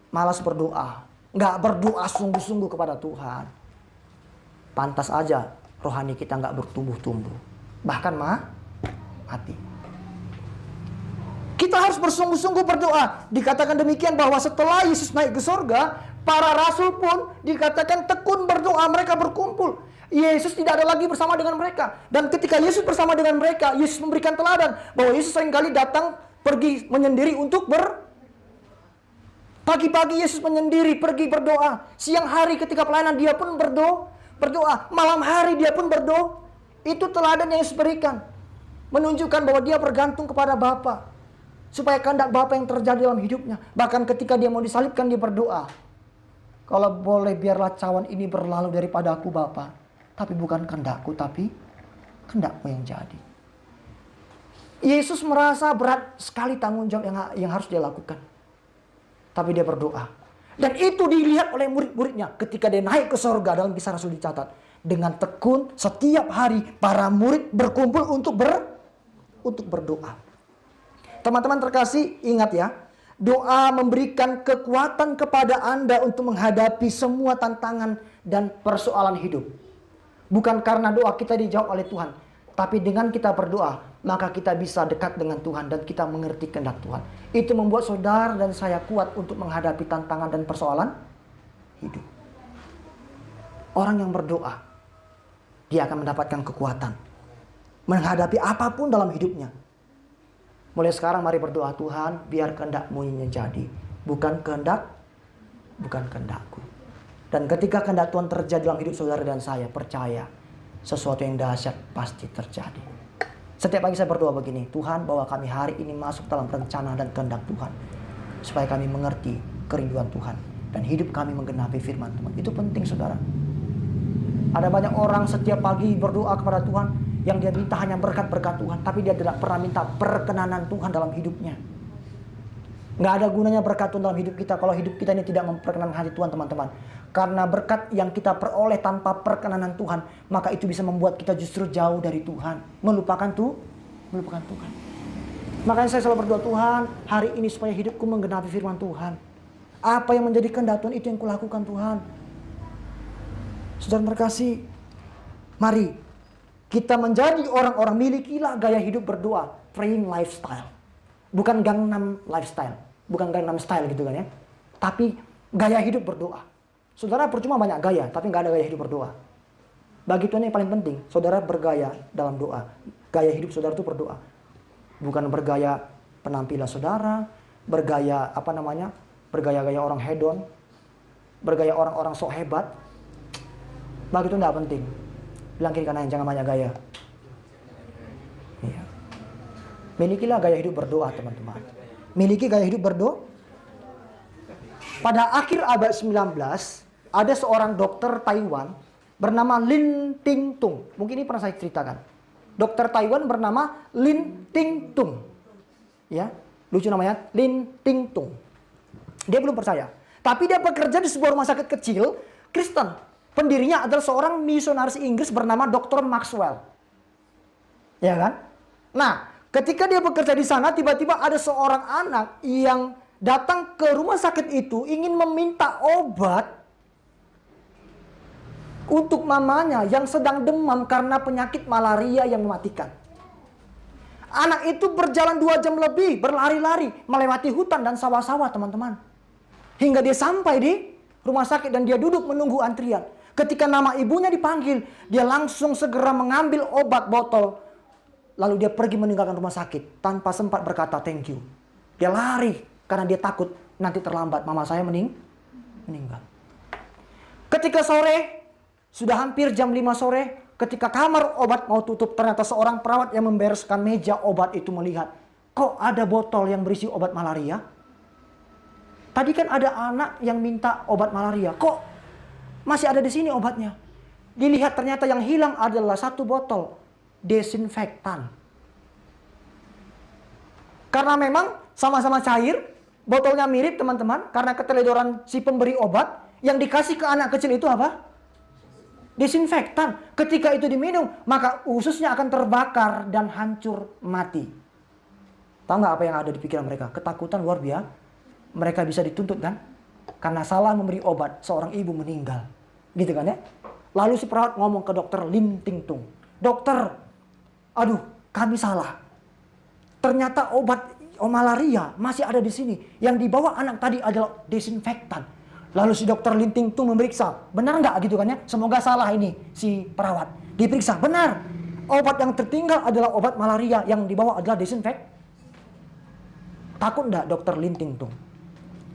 malas berdoa, nggak berdoa sungguh-sungguh kepada Tuhan, pantas aja rohani kita nggak bertumbuh-tumbuh. Bahkan mati. Kita harus bersungguh-sungguh berdoa. Dikatakan demikian bahwa setelah Yesus naik ke sorga, para rasul pun dikatakan tekun berdoa, mereka berkumpul. Yesus tidak ada lagi bersama dengan mereka. Dan ketika Yesus bersama dengan mereka, Yesus memberikan teladan bahwa Yesus seringkali datang pergi menyendiri untuk pagi-pagi Yesus menyendiri pergi berdoa. Siang hari ketika pelayanan dia pun berdoa. Malam hari dia pun berdoa. Itu teladan yang Yesus berikan. Menunjukkan bahwa dia bergantung kepada Bapa. Supaya kehendak Bapa yang terjadi dalam hidupnya. Bahkan ketika dia mau disalibkan, dia berdoa. Kalau boleh biarlah cawan ini berlalu daripada aku Bapa. Tapi bukan kehendakku, tapi kehendakmu yang jadi. Yesus merasa berat sekali tanggung jawab yang harus dia lakukan. Tapi dia berdoa. Dan itu dilihat oleh murid-muridnya ketika dia naik ke sorga. Dalam Kisah Rasul dicatat, dengan tekun setiap hari para murid berkumpul untuk berdoa. Teman-teman terkasih, ingat ya, doa memberikan kekuatan kepada Anda untuk menghadapi semua tantangan dan persoalan hidup. Bukan karena doa kita dijawab oleh Tuhan, tapi dengan kita berdoa, maka kita bisa dekat dengan Tuhan dan kita mengerti kehendak Tuhan. Itu membuat saudara dan saya kuat untuk menghadapi tantangan dan persoalan hidup. Orang yang berdoa, dia akan mendapatkan kekuatan menghadapi apapun dalam hidupnya. Mulai sekarang mari berdoa, Tuhan biar kehendak-Mu yang jadi, bukan kehendakku. Dan ketika kehendak Tuhan terjadi dalam hidup saudara dan saya, percaya sesuatu yang dahsyat pasti terjadi. Setiap pagi saya berdoa begini, Tuhan bawa kami hari ini masuk dalam rencana dan kehendak Tuhan, supaya kami mengerti kerinduan Tuhan dan hidup kami menggenapi firman Tuhan. Itu penting saudara. Ada banyak orang setiap pagi berdoa kepada Tuhan, yang dia minta hanya berkat-berkat Tuhan, tapi dia tidak pernah minta perkenanan Tuhan dalam hidupnya. Nggak ada gunanya berkat Tuhan dalam hidup kita kalau hidup kita ini tidak memperkenankan hati Tuhan, teman-teman. Karena berkat yang kita peroleh tanpa perkenanan Tuhan, maka itu bisa membuat kita justru jauh dari Tuhan, melupakan Tuhan. Makanya saya selalu berdoa, Tuhan hari ini supaya hidupku menggenapi firman Tuhan. Apa yang menjadi kehendak Tuhan itu yang kulakukan Tuhan. Saudara terkasih, mari kita menjadi orang-orang, milikilah gaya hidup berdoa, praying lifestyle. Bukan Gangnam lifestyle, bukan Gangnam style gitu kan ya. Tapi gaya hidup berdoa. Saudara percuma banyak gaya, tapi nggak ada gaya hidup berdoa. Bagi Tuhan yang paling penting, saudara bergaya dalam doa. Gaya hidup saudara itu berdoa. Bukan bergaya penampilan saudara, bergaya bergaya-gaya orang hedon, bergaya orang-orang sok hebat. Bagi Tuhan nggak penting. Bilang kiri kanan, jangan banyak gaya. Iya. Milikilah gaya hidup berdoa, teman-teman. Miliki gaya hidup berdoa. Pada akhir abad 19, ada seorang dokter Taiwan bernama Lin Ting Tung. Mungkin ini pernah saya ceritakan. Dokter Taiwan bernama Lin Ting Tung. Ya, lucu namanya, Lin Ting Tung. Dia belum percaya. Tapi dia bekerja di sebuah rumah sakit kecil Kristen. Pendirinya adalah seorang misionaris Inggris bernama Dr. Maxwell. Ya kan? Nah, ketika dia bekerja di sana, tiba-tiba ada seorang anak yang datang ke rumah sakit itu ingin meminta obat untuk mamanya yang sedang demam karena penyakit malaria yang mematikan. Anak itu berjalan 2 jam lebih, berlari-lari, melewati hutan dan sawah-sawah, teman-teman. Hingga dia sampai di rumah sakit dan dia duduk menunggu antrian. Ketika nama ibunya dipanggil, dia langsung segera mengambil obat botol. Lalu dia pergi meninggalkan rumah sakit tanpa sempat berkata thank you. Dia lari karena dia takut nanti terlambat, mama saya meninggal. Ketika sore, sudah hampir jam 5 sore, ketika kamar obat mau tutup, ternyata seorang perawat yang membereskan meja obat itu melihat, kok ada botol yang berisi obat malaria? Tadi kan ada anak yang minta obat malaria, kok masih ada di sini obatnya? Dilihat ternyata yang hilang adalah 1 botol desinfektan. Karena memang sama-sama cair, botolnya mirip teman-teman, karena keteledoran si pemberi obat, yang dikasih ke anak kecil itu apa? Desinfektan. Ketika itu diminum, maka ususnya akan terbakar dan hancur mati. Tahu nggak apa yang ada di pikiran mereka? Ketakutan luar biasa. Mereka bisa dituntut kan? Karena salah memberi obat, seorang ibu meninggal. Gitu kan ya? Lalu si perawat ngomong ke dokter Lin Ting Tung. Dokter, aduh kami salah. Ternyata obat malaria masih ada di sini. Yang dibawa anak tadi adalah desinfektan. Lalu si dokter Lin Ting Tung memeriksa. Benar nggak gitu kan ya? Semoga salah ini si perawat. Diperiksa, benar. Obat yang tertinggal adalah obat malaria. Yang dibawa adalah desinfektan. Takut nggak dokter Lin Ting Tung?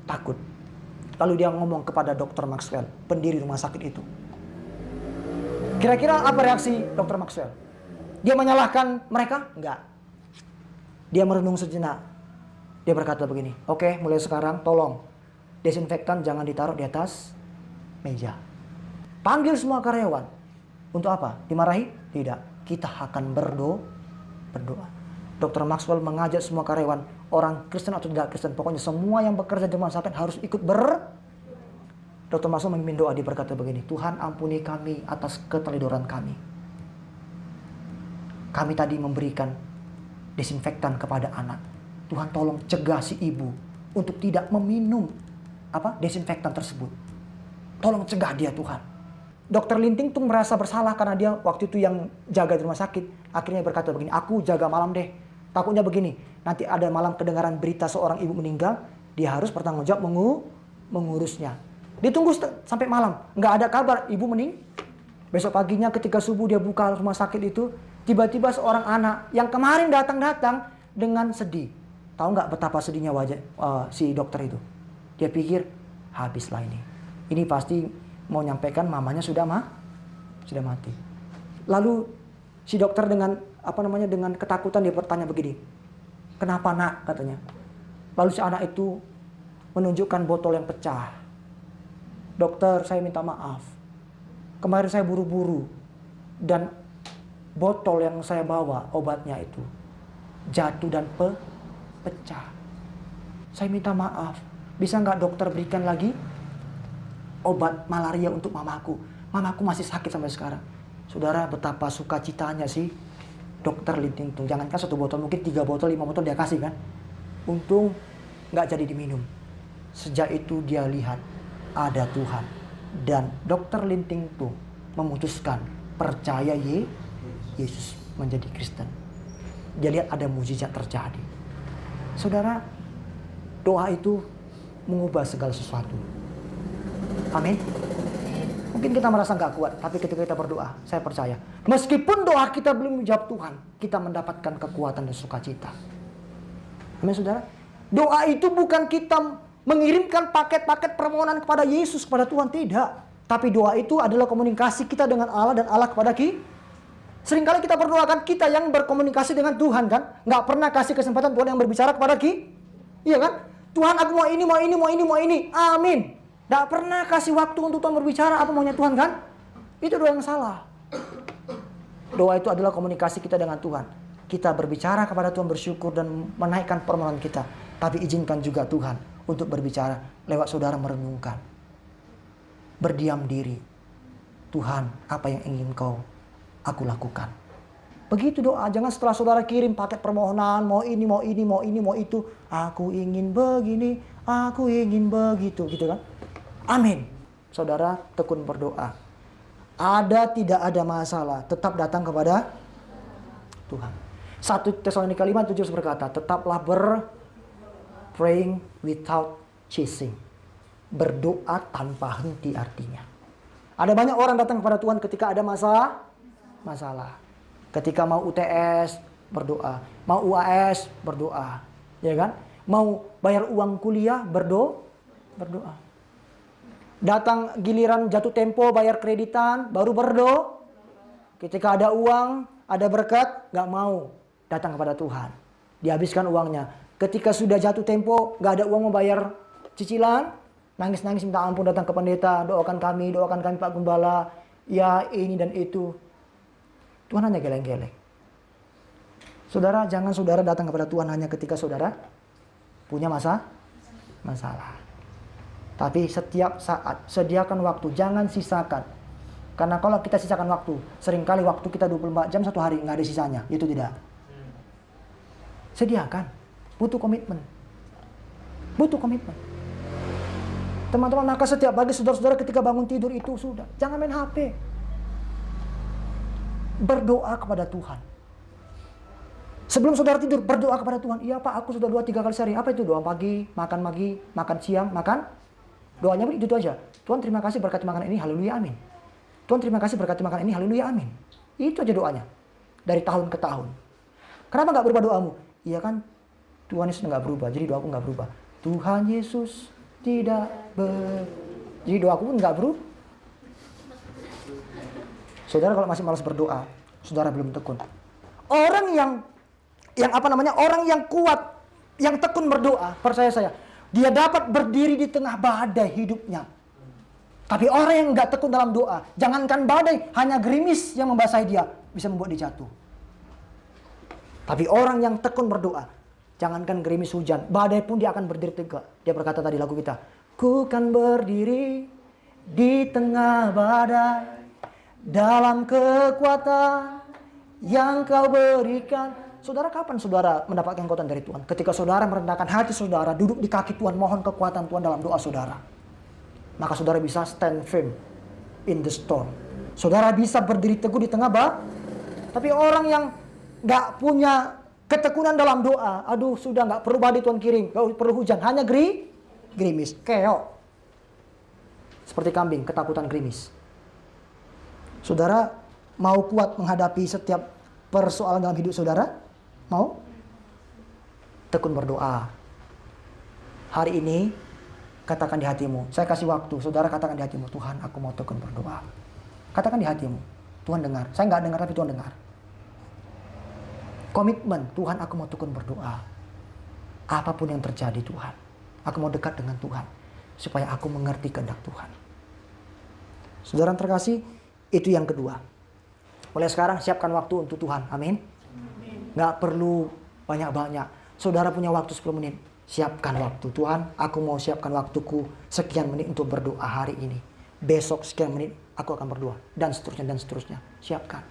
Takut. Lalu dia ngomong kepada Dr. Maxwell, pendiri rumah sakit itu. Kira-kira apa reaksi Dr. Maxwell? Dia menyalahkan mereka? Enggak. Dia merenung sejenak. Dia berkata begini, oke, mulai sekarang tolong desinfektan jangan ditaruh di atas meja. Panggil semua karyawan. Untuk apa? Dimarahi? Tidak. Kita akan berdoa. Dr. Maxwell mengajak semua karyawan, orang Kristen atau tidak Kristen, pokoknya semua yang bekerja di rumah sakit harus ikut Dr. Maxwell memimpin doa, dia berkata begini, Tuhan ampuni kami atas keteledoran kami. Kami tadi memberikan desinfektan kepada anak. Tuhan tolong cegah si ibu untuk tidak meminum desinfektan tersebut. Tolong cegah dia Tuhan. Dr. Lin Ting Tung merasa bersalah karena dia waktu itu yang jaga di rumah sakit. Akhirnya berkata begini, aku jaga malam deh. Takutnya begini, nanti ada malam kedengaran berita seorang ibu meninggal, dia harus bertanggung jawab mengurusnya. Ditunggu sampai malam, nggak ada kabar ibu meninggal. Besok paginya ketika subuh dia buka rumah sakit itu, tiba-tiba seorang anak yang kemarin datang dengan sedih. Tahu nggak betapa sedihnya wajah si dokter itu? Dia pikir, habislah ini. Ini pasti mau nyampaikan mamanya sudah mati. Lalu si dokter dengan dengan ketakutan dia bertanya begini, kenapa nak, katanya. Lalu si anak itu menunjukkan botol yang pecah. Dokter, saya minta maaf. Kemarin saya buru-buru dan botol yang saya bawa obatnya itu jatuh dan pecah. Saya minta maaf. Bisa nggak dokter berikan lagi obat malaria untuk mamaku? Mamaku masih sakit sampai sekarang. Saudara, betapa sukacitanya sih dokter Linting tuh. Jangankan 1 botol, mungkin 3 botol, 5 botol dia kasih kan. Untung nggak jadi diminum. Sejak itu dia lihat ada Tuhan. Dan dokter Linting tuh memutuskan percaya Yesus, menjadi Kristen. Dia lihat ada mujizat terjadi. Saudara, doa itu mengubah segala sesuatu. Amin. Mungkin kita merasa gak kuat, tapi ketika kita berdoa, saya percaya, meskipun doa kita belum dijawab Tuhan, kita mendapatkan kekuatan dan sukacita. Amin, saudara. Doa itu bukan kita mengirimkan paket-paket permohonan kepada Yesus, kepada Tuhan, tidak. Tapi doa itu adalah komunikasi kita dengan Allah dan Allah kepada kita. Seringkali kita berdoa kan, kita yang berkomunikasi dengan Tuhan kan. Nggak pernah kasih kesempatan Tuhan yang berbicara kepada kita. Iya kan? Tuhan, aku mau ini, mau ini, mau ini, mau ini. Amin. Nggak pernah kasih waktu untuk Tuhan berbicara apa maunya Tuhan kan. Itu doa yang salah. Doa itu adalah komunikasi kita dengan Tuhan. Kita berbicara kepada Tuhan, bersyukur dan menaikkan permohonan kita. Tapi izinkan juga Tuhan untuk berbicara lewat saudara merenungkan. Berdiam diri. Tuhan, apa yang ingin aku lakukan. Begitu doa. Jangan setelah saudara kirim paket permohonan, mau ini, mau ini, mau ini, mau itu. Aku ingin begini, aku ingin begitu. Gitu kan. Amin. Saudara tekun berdoa. Ada tidak ada masalah, tetap datang kepada Tuhan. 1 Tesalonika 5:17 berkata, tetaplah praying without ceasing. Berdoa tanpa henti artinya. Ada banyak orang datang kepada Tuhan ketika ada masalah. Ketika mau UTS, berdoa. Mau UAS, berdoa. Ya kan? Mau bayar uang kuliah, berdoa. Datang giliran jatuh tempo, bayar kreditan, baru berdoa. Ketika ada uang, ada berkat, gak mau datang kepada Tuhan. Dihabiskan uangnya. Ketika sudah jatuh tempo, gak ada uang mau bayar cicilan, nangis-nangis minta ampun datang ke pendeta, doakan kami Pak Gembala, ya ini dan itu. Tuhan hanya geleng-geleng. Saudara, jangan saudara datang kepada Tuhan hanya ketika saudara punya masalah. Tapi setiap saat, sediakan waktu, jangan sisakan. Karena kalau kita sisakan waktu, seringkali waktu kita 24 jam 1 hari, nggak ada sisanya. Itu tidak. Sediakan. Butuh komitmen. Teman-teman, maka setiap pagi saudara-saudara ketika bangun tidur itu sudah. Jangan main HP. Berdoa kepada Tuhan. Sebelum saudara tidur, berdoa kepada Tuhan. Iya Pak, aku sudah 2-3 kali sehari. Apa itu? Doa pagi, makan siang, makan. Doanya itu aja. Tuhan terima kasih berkati makanan ini, haleluya amin. Tuhan terima kasih berkati makanan ini, haleluya amin. Itu aja doanya. Dari tahun ke tahun. Kenapa gak berubah doamu? Iya kan, Tuhan Yesus gak berubah, jadi doaku gak berubah. Tuhan Yesus tidak jadi doaku pun gak berubah. Saudara kalau masih malas berdoa, saudara belum tekun. Orang orang yang kuat, yang tekun berdoa, percaya saya, dia dapat berdiri di tengah badai hidupnya. Tapi orang yang gak tekun dalam doa, jangankan badai, hanya gerimis yang membasahi dia, bisa membuat dia jatuh. Tapi orang yang tekun berdoa, jangankan gerimis hujan, badai pun dia akan berdiri tegak. Dia berkata tadi lagu kita, ku kan berdiri di tengah badai, dalam kekuatan yang kau berikan. Saudara, kapan saudara mendapatkan kekuatan dari Tuhan? Ketika saudara merendahkan hati saudara, duduk di kaki Tuhan, mohon kekuatan Tuhan dalam doa saudara. Maka saudara bisa stand firm in the storm. Saudara bisa berdiri teguh di tengah badai. Tapi orang yang gak punya ketekunan dalam doa, aduh sudah gak perlu badai Tuhan kirim, gak perlu hujan, hanya gerimis, keok. Seperti kambing, ketakutan gerimis. Saudara mau kuat menghadapi setiap persoalan dalam hidup saudara? Mau? tekun berdoa. Hari ini katakan di hatimu, saya kasih waktu, saudara katakan di hatimu, Tuhan aku mau tekun berdoa. Katakan di hatimu, Tuhan dengar. Saya nggak dengar tapi Tuhan dengar. Komitmen, Tuhan aku mau tekun berdoa. Apapun yang terjadi Tuhan, aku mau dekat dengan Tuhan. Supaya aku mengerti kehendak Tuhan. Saudara yang terkasih, itu yang kedua. Mulai sekarang siapkan waktu untuk Tuhan. Amin. Nggak perlu banyak-banyak. Saudara punya waktu 10 menit. Siapkan waktu. Tuhan, aku mau siapkan waktuku sekian menit untuk berdoa hari ini. Besok sekian menit aku akan berdoa. Dan seterusnya, dan seterusnya. Siapkan.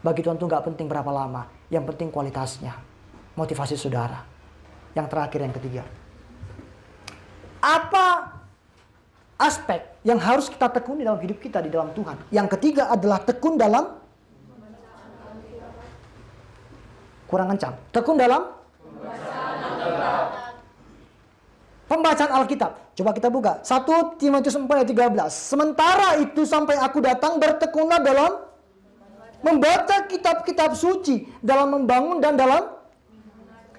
Bagi Tuhan itu nggak penting berapa lama. Yang penting kualitasnya. Motivasi saudara. Yang terakhir, yang ketiga. Apa aspek yang harus kita tekuni dalam hidup kita di dalam Tuhan? Yang ketiga adalah tekun dalam, kurang kencang, tekun dalam pembacaan Alkitab. Coba kita buka 1 Timotius 4 ayat 13. Sementara itu sampai aku datang, bertekunlah dalam membaca kitab-kitab suci, dalam membangun dan dalam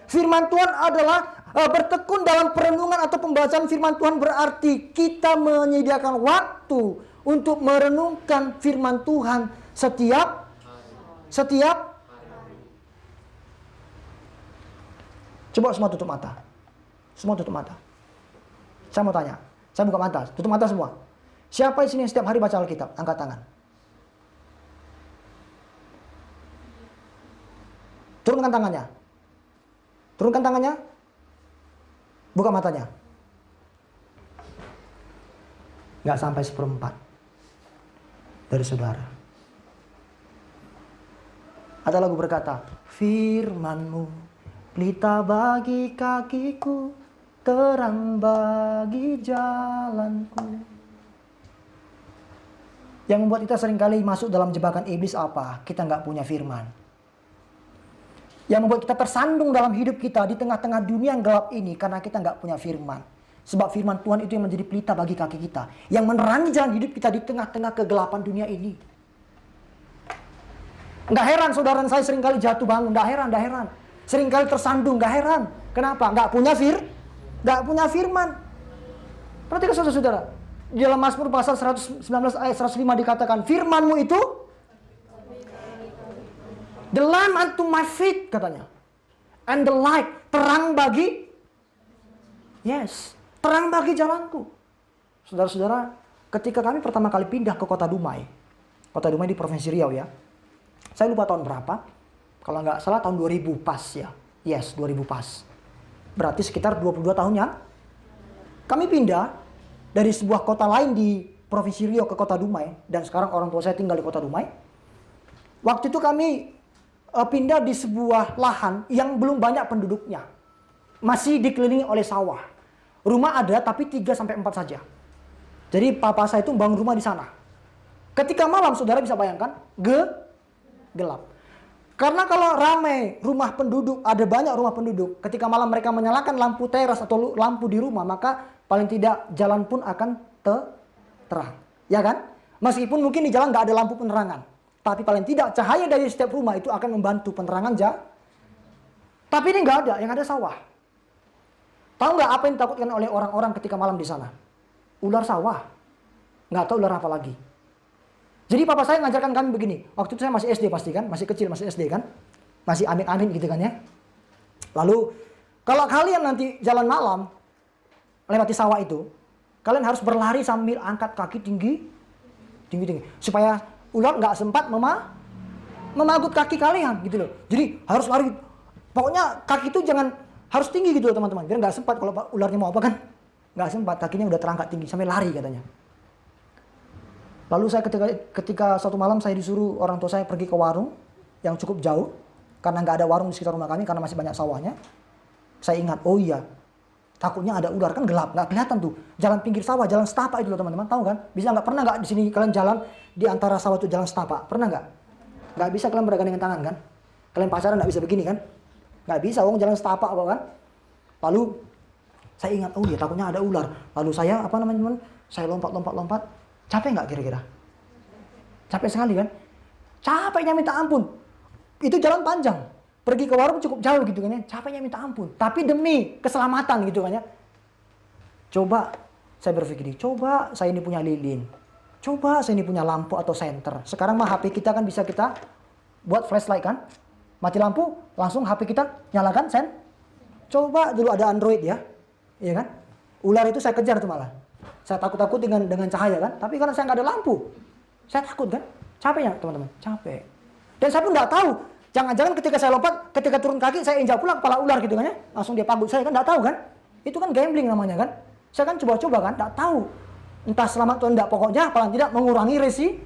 firman Tuhan adalah bertekun dalam perenungan atau pembacaan firman Tuhan, berarti kita menyediakan waktu untuk merenungkan firman Tuhan setiap coba semua tutup mata. Semua tutup mata. Saya mau tanya. Saya buka mata. Tutup mata semua. Siapa di sini yang setiap hari baca Alkitab? Angkat tangan. Turunkan tangannya. Turunkan tangannya. Buka matanya. Nggak sampai 1/4 dari saudara. Ada lagu berkata, firman-Mu pelita bagi kakiku, terang bagi jalanku. Yang membuat kita seringkali masuk dalam jebakan iblis apa? Kita nggak punya firman. Yang membuat kita tersandung dalam hidup kita di tengah-tengah dunia yang gelap ini karena kita nggak punya firman. Sebab firman Tuhan itu yang menjadi pelita bagi kaki kita, yang menerangi jalan hidup kita di tengah-tengah kegelapan dunia ini. Nggak heran saudara saya seringkali jatuh bangun, nggak heran. Seringkali tersandung, nggak heran. Kenapa? Nggak punya firman. Perhatikan saudara-saudara, di dalam Mazmur pasal 119 ayat 105 dikatakan, firman-Mu itu the lamp unto my feet, katanya. And the light, terang bagi, terang bagi jalanku. Saudara-saudara, ketika kami pertama kali pindah ke Kota Dumai di Provinsi Riau ya. Saya lupa tahun berapa. Kalau nggak salah tahun 2000 pas ya. Yes, 2000 pas. Berarti sekitar 22 tahun ya. Kami pindah dari sebuah kota lain di Provinsi Riau ke Kota Dumai. Dan sekarang orang tua saya tinggal di Kota Dumai. Waktu itu kami pindah di sebuah lahan yang belum banyak penduduknya. Masih dikelilingi oleh sawah. Rumah ada tapi 3-4 saja. Jadi papa saya itu bangun rumah di sana. Ketika malam saudara bisa bayangkan, gelap. Karena kalau ramai rumah penduduk, ada banyak rumah penduduk, ketika malam mereka menyalakan lampu teras atau lampu di rumah, maka paling tidak jalan pun akan terang. Ya kan? Meskipun mungkin di jalan nggak ada lampu penerangan. Tapi paling tidak cahaya dari setiap rumah itu akan membantu penerangan Tapi ini nggak ada, yang ada sawah. Tahu nggak apa yang ditakutkan oleh orang-orang ketika malam di sana? Ular sawah. Nggak tahu ular apa lagi. Jadi papa saya ngajarkan kami begini. Waktu itu saya masih SD pasti kan, masih kecil, masih SD kan, masih amin-amin gitu kan ya. Lalu kalau kalian nanti jalan malam lewati sawah itu, kalian harus berlari sambil angkat kaki tinggi, supaya ular nggak sempat memagut kaki kalian gitu loh. Jadi harus lari. Pokoknya kaki itu jangan harus tinggi gitu loh teman-teman. Biar nggak sempat kalau ularnya mau apa kan. Nggak sempat, kakinya udah terangkat tinggi sampai lari katanya. Lalu saya ketika suatu malam saya disuruh orang tua saya pergi ke warung yang cukup jauh. Karena nggak ada warung di sekitar rumah kami karena masih banyak sawahnya. Saya ingat, oh iya. Takutnya ada ular, kan gelap, nggak kelihatan tuh. Jalan pinggir sawah, jalan setapak itu loh teman-teman, tahu kan? Pernah nggak di sini kalian jalan di antara sawah itu jalan setapak? Pernah nggak? Nggak bisa kalian bergandengan tangan kan? Kalian pacaran nggak bisa begini kan? Nggak bisa, wong jalan setapak kok kan? Lalu saya ingat, oh iya takutnya ada ular. Lalu saya teman-teman? Saya lompat. Capek nggak kira-kira? Capek sekali kan? Capeknya minta ampun. Itu jalan panjang. Pergi ke warung cukup jauh gitu kan ya. Capeknya minta ampun. Tapi demi keselamatan gitu kan ya. Coba saya berpikir, coba saya ini punya lilin. Coba saya ini punya lampu atau senter. Sekarang mah HP kita kan bisa kita buat flashlight kan. Mati lampu, langsung HP kita nyalakan Coba dulu ada Android ya. Iya kan? Ular itu saya kejar tuh malah. Saya takut-takut dengan cahaya kan. Tapi karena saya nggak ada lampu. Saya takut kan. Capek ya teman-teman? Capek. Dan saya pun nggak tahu. Jangan-jangan ketika saya lompat, ketika turun kaki, saya injak pula kepala ular gitu kan ya. Langsung dia pagut saya kan, nggak tahu kan. Itu kan gambling namanya kan. Saya kan coba-coba kan, nggak tahu. Entah selamat atau enggak, pokoknya paling tidak mengurangi resiko.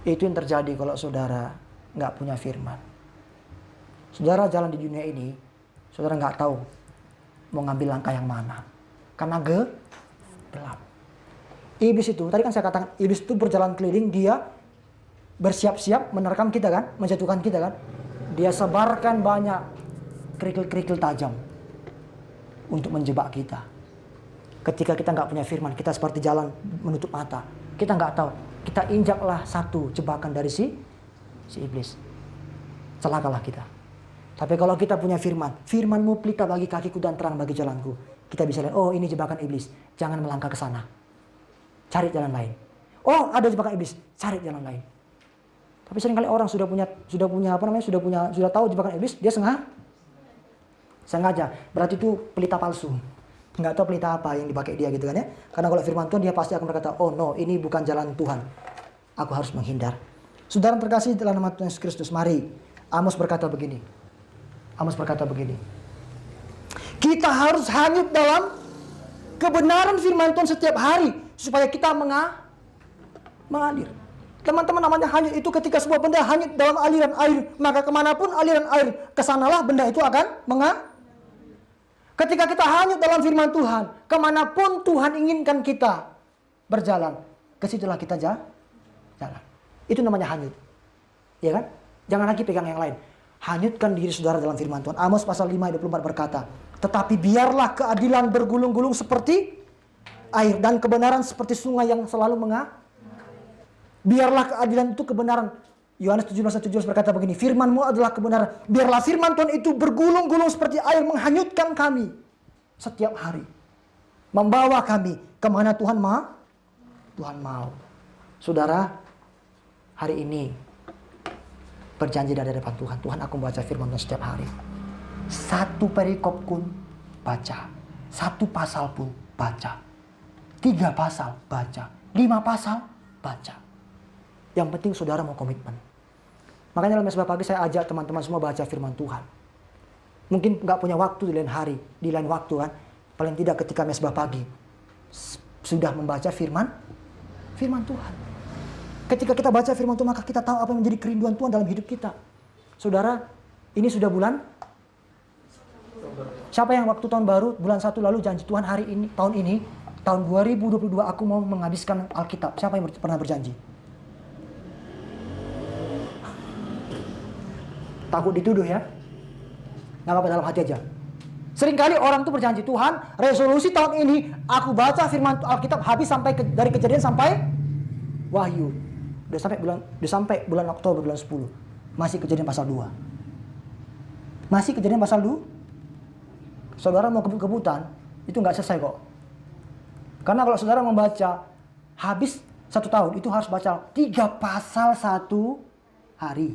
Itu yang terjadi kalau saudara nggak punya firman. Saudara jalan di dunia ini, saudara nggak tahu mau ngambil langkah yang mana. Karena gelap. Iblis itu, tadi kan saya katakan, iblis itu berjalan keliling, dia bersiap-siap menerkam kita kan, menjatuhkan kita kan. Dia sebarkan banyak kerikil-kerikil tajam untuk menjebak kita. Ketika kita nggak punya firman, kita seperti jalan menutup mata. Kita nggak tahu. Kita injaklah satu jebakan dari si iblis. Celakalah kita. Tapi kalau kita punya firman, firman-Mu pelita bagi kakiku dan terang bagi jalanku. Kita bisa lihat, oh ini jebakan iblis. Jangan melangkah ke sana. Cari jalan lain. Oh ada jebakan iblis, cari jalan lain. Tapi seringkali orang sudah tahu jebakan iblis, dia sengaja. Berarti itu pelita palsu. Nggak tahu pelita apa yang dipakai dia gitu kan ya. Karena kalau firman Tuhan dia pasti akan berkata, oh no, ini bukan jalan Tuhan. Aku harus menghindar. Saudara terkasih dalam nama Tuhan Yesus Kristus, mari. Amos berkata begini. Kita harus hanyut dalam kebenaran firman Tuhan setiap hari. Supaya kita mengalir. Teman-teman, namanya hanyut itu ketika sebuah benda hanyut dalam aliran air. Maka kemanapun aliran air kesanalah benda itu akan mengalir. Ketika kita hanyut dalam firman Tuhan, kemanapun Tuhan inginkan kita berjalan, kesitulah kita jalan. Itu namanya hanyut. Ya kan? Jangan lagi pegang yang lain. Hanyutkan diri saudara dalam firman Tuhan. Amos pasal 5 ayat 24 berkata, tetapi biarlah keadilan bergulung-gulung seperti air dan kebenaran seperti sungai yang selalu mengalir. Biarlah keadilan itu kebenaran. Yohanes 17:17 berkata begini, firman-Mu adalah kebenaran. Biarlah firman Tuhan itu bergulung-gulung seperti air menghanyutkan kami setiap hari. Membawa kami kemana Tuhan mau. Saudara, hari ini berjanji dari hadapan Tuhan. Tuhan, aku membaca firman Tuhan setiap hari. Satu perikop pun baca. Satu pasal pun baca. 3 pasal baca. 5 pasal baca. Yang penting saudara mau komitmen. Makanya dalam mesbah pagi saya ajak teman-teman semua baca firman Tuhan. Mungkin nggak punya waktu di lain hari, di lain waktu kan. Paling tidak ketika mesbah pagi sudah membaca firman Tuhan. Ketika kita baca firman Tuhan, maka kita tahu apa yang menjadi kerinduan Tuhan dalam hidup kita. Saudara, ini sudah bulan. Siapa yang waktu tahun baru bulan 1 lalu janji Tuhan hari ini, tahun 2022 aku mau menghabiskan Alkitab. Siapa yang pernah berjanji? Takut dituduh ya. Gak apa-apa, dalam hati aja. Seringkali orang tuh berjanji, Tuhan resolusi tahun ini aku baca firman Alkitab habis sampai dari Kejadian sampai Wahyu. Udah sampai bulan Oktober bulan 10. Masih Kejadian pasal 2. Masih Kejadian pasal 2. Saudara mau kebut-kebutan, itu gak selesai kok. Karena kalau saudara membaca habis 1 tahun, itu harus baca 3 pasal 1 hari.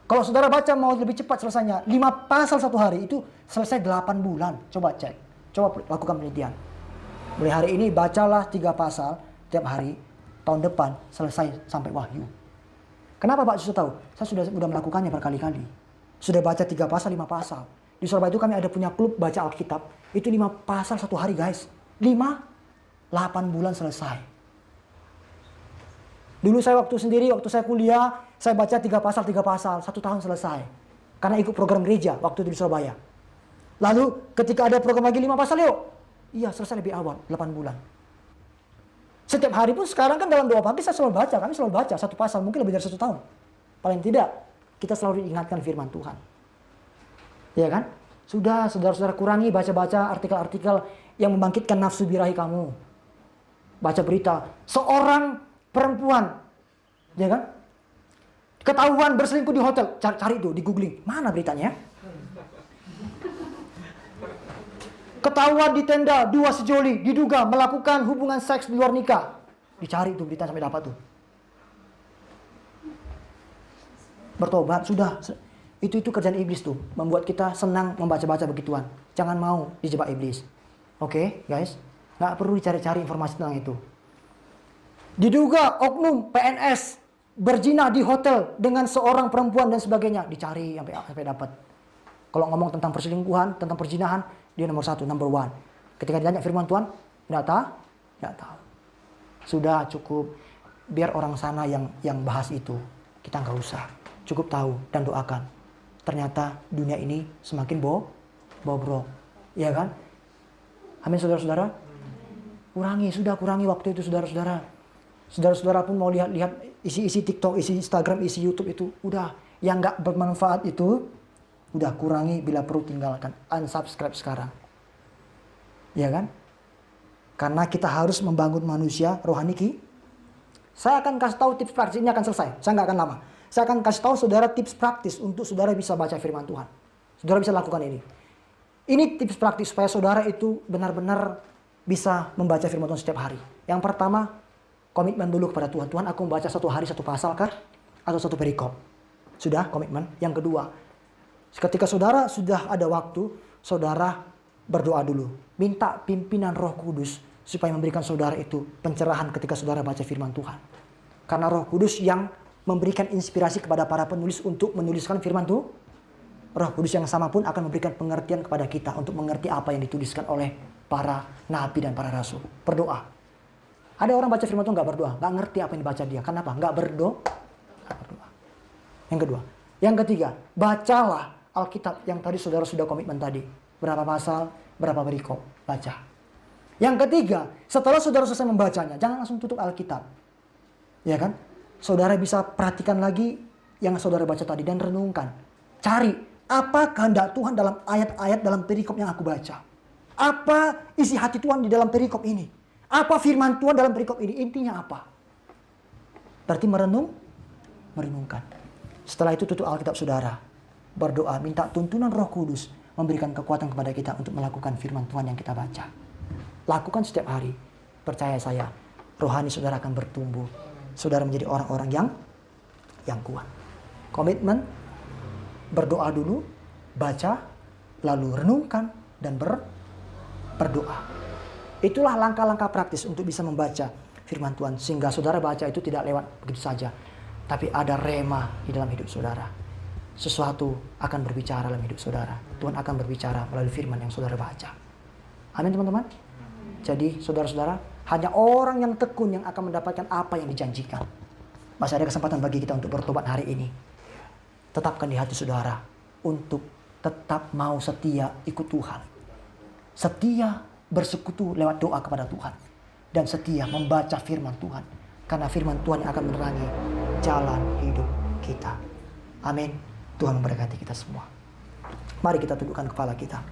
Kalau saudara baca mau lebih cepat selesainya, 5 pasal 1 hari itu selesai 8 bulan. Coba cek, coba lakukan penelitian. Mulai hari ini bacalah 3 pasal tiap hari, tahun depan selesai sampai Wahyu. Kenapa Pak Susu tahu? Saya sudah melakukannya berkali-kali. Sudah baca 3 pasal, 5 pasal. Di Surabaya itu kami ada punya klub baca Alkitab. Itu 5 pasal 1 hari guys. 8 bulan selesai. Dulu saya waktu saya kuliah, saya baca 3 pasal, 1 tahun selesai. Karena ikut program gereja waktu itu di Surabaya. Lalu ketika ada program lagi 5 pasal yuk. Iya selesai lebih awal, 8 bulan. Setiap hari pun sekarang kan dalam doa pagi kami selalu baca 1 pasal, mungkin lebih dari 1 tahun. Paling tidak, kita selalu diingatkan firman Tuhan. Ya kan? Sudah, saudara-saudara kurangi baca-baca artikel-artikel yang membangkitkan nafsu birahi kamu. Baca berita, seorang perempuan, ya kan? Ketahuan berselingkuh di hotel. Cari tuh di googling. Mana beritanya? Ketahuan di tenda, 2 sejoli diduga melakukan hubungan seks di luar nikah. Dicari tuh berita sampai dapat tuh. Bertobat, sudah. Itu kerjaan iblis tuh. Membuat kita senang membaca-baca begituan. Jangan mau dijebak iblis. Oke, guys. Nggak perlu dicari-cari informasi tentang itu. Diduga oknum PNS berzina di hotel dengan seorang perempuan dan sebagainya. Dicari sampai dapat. Kalau ngomong tentang perselingkuhan, tentang perzinahan, dia nomor 1, number 1. Ketika ditanya firman Tuhan, nggak tahu. Sudah cukup. Biar orang sana yang bahas itu. Kita nggak usah. Cukup tahu dan doakan. Ternyata dunia ini semakin bobrok. Iya kan? Amin, saudara-saudara. Kurangi waktu itu, saudara-saudara. Saudara-saudara pun mau lihat isi TikTok, isi Instagram, isi YouTube itu, udah yang nggak bermanfaat itu, udah kurangi, bila perlu tinggalkan, unsubscribe sekarang, ya kan? Karena kita harus membangun manusia rohani. Saya akan kasih tahu tips praktis, ini akan selesai, saya nggak akan lama. Saya akan kasih tahu saudara tips praktis untuk saudara bisa baca firman Tuhan. Saudara bisa lakukan ini. Ini tips praktis supaya saudara itu benar-benar bisa membaca firman Tuhan setiap hari. Yang pertama, komitmen dulu kepada Tuhan. Tuhan, aku membaca 1 hari 1 pasal kah? Atau 1 perikop? Sudah komitmen. Yang kedua, ketika saudara sudah ada waktu, saudara berdoa dulu. Minta pimpinan Roh Kudus supaya memberikan saudara itu pencerahan ketika saudara baca firman Tuhan. Karena Roh Kudus yang memberikan inspirasi kepada para penulis untuk menuliskan firman Tuhan. Roh Kudus yang sama pun akan memberikan pengertian kepada kita untuk mengerti apa yang dituliskan oleh para nabi dan para rasul. Berdoa. Ada orang baca firman Tuhan nggak berdoa, nggak ngerti apa yang dibaca dia. Kenapa? Nggak berdoa. Yang kedua. Yang ketiga, bacalah Alkitab yang tadi saudara sudah komitmen tadi. Berapa pasal, berapa perikop, baca. Yang ketiga, setelah saudara selesai membacanya, jangan langsung tutup Alkitab. Ya kan? Saudara bisa perhatikan lagi yang saudara baca tadi dan renungkan. Cari apa kehendak Tuhan dalam ayat-ayat dalam perikop yang aku baca. Apa isi hati Tuhan di dalam perikop ini? Apa firman Tuhan dalam perikop ini? Intinya apa? Berarti merenungkan. Setelah itu tutup Alkitab saudara. Berdoa, minta tuntunan Roh Kudus memberikan kekuatan kepada kita untuk melakukan firman Tuhan yang kita baca. Lakukan setiap hari. Percaya saya, rohani saudara akan bertumbuh. Saudara menjadi orang-orang yang kuat. Komitmen, berdoa dulu, baca, lalu renungkan, dan berdoa. Itulah langkah-langkah praktis untuk bisa membaca firman Tuhan. Sehingga saudara baca itu tidak lewat begitu saja. Tapi ada rema di dalam hidup saudara. Sesuatu akan berbicara dalam hidup saudara. Tuhan akan berbicara melalui firman yang saudara baca. Amin teman-teman. Jadi saudara-saudara, hanya orang yang tekun yang akan mendapatkan apa yang dijanjikan. Masih ada kesempatan bagi kita untuk bertobat hari ini. Tetapkan di hati saudara untuk tetap mau setia ikut Tuhan. Setia bersekutu lewat doa kepada Tuhan. Dan setia membaca firman Tuhan. Karena firman Tuhan yang akan menerangi jalan hidup kita. Amin. Tuhan memberkati kita semua. Mari kita tundukkan kepala kita.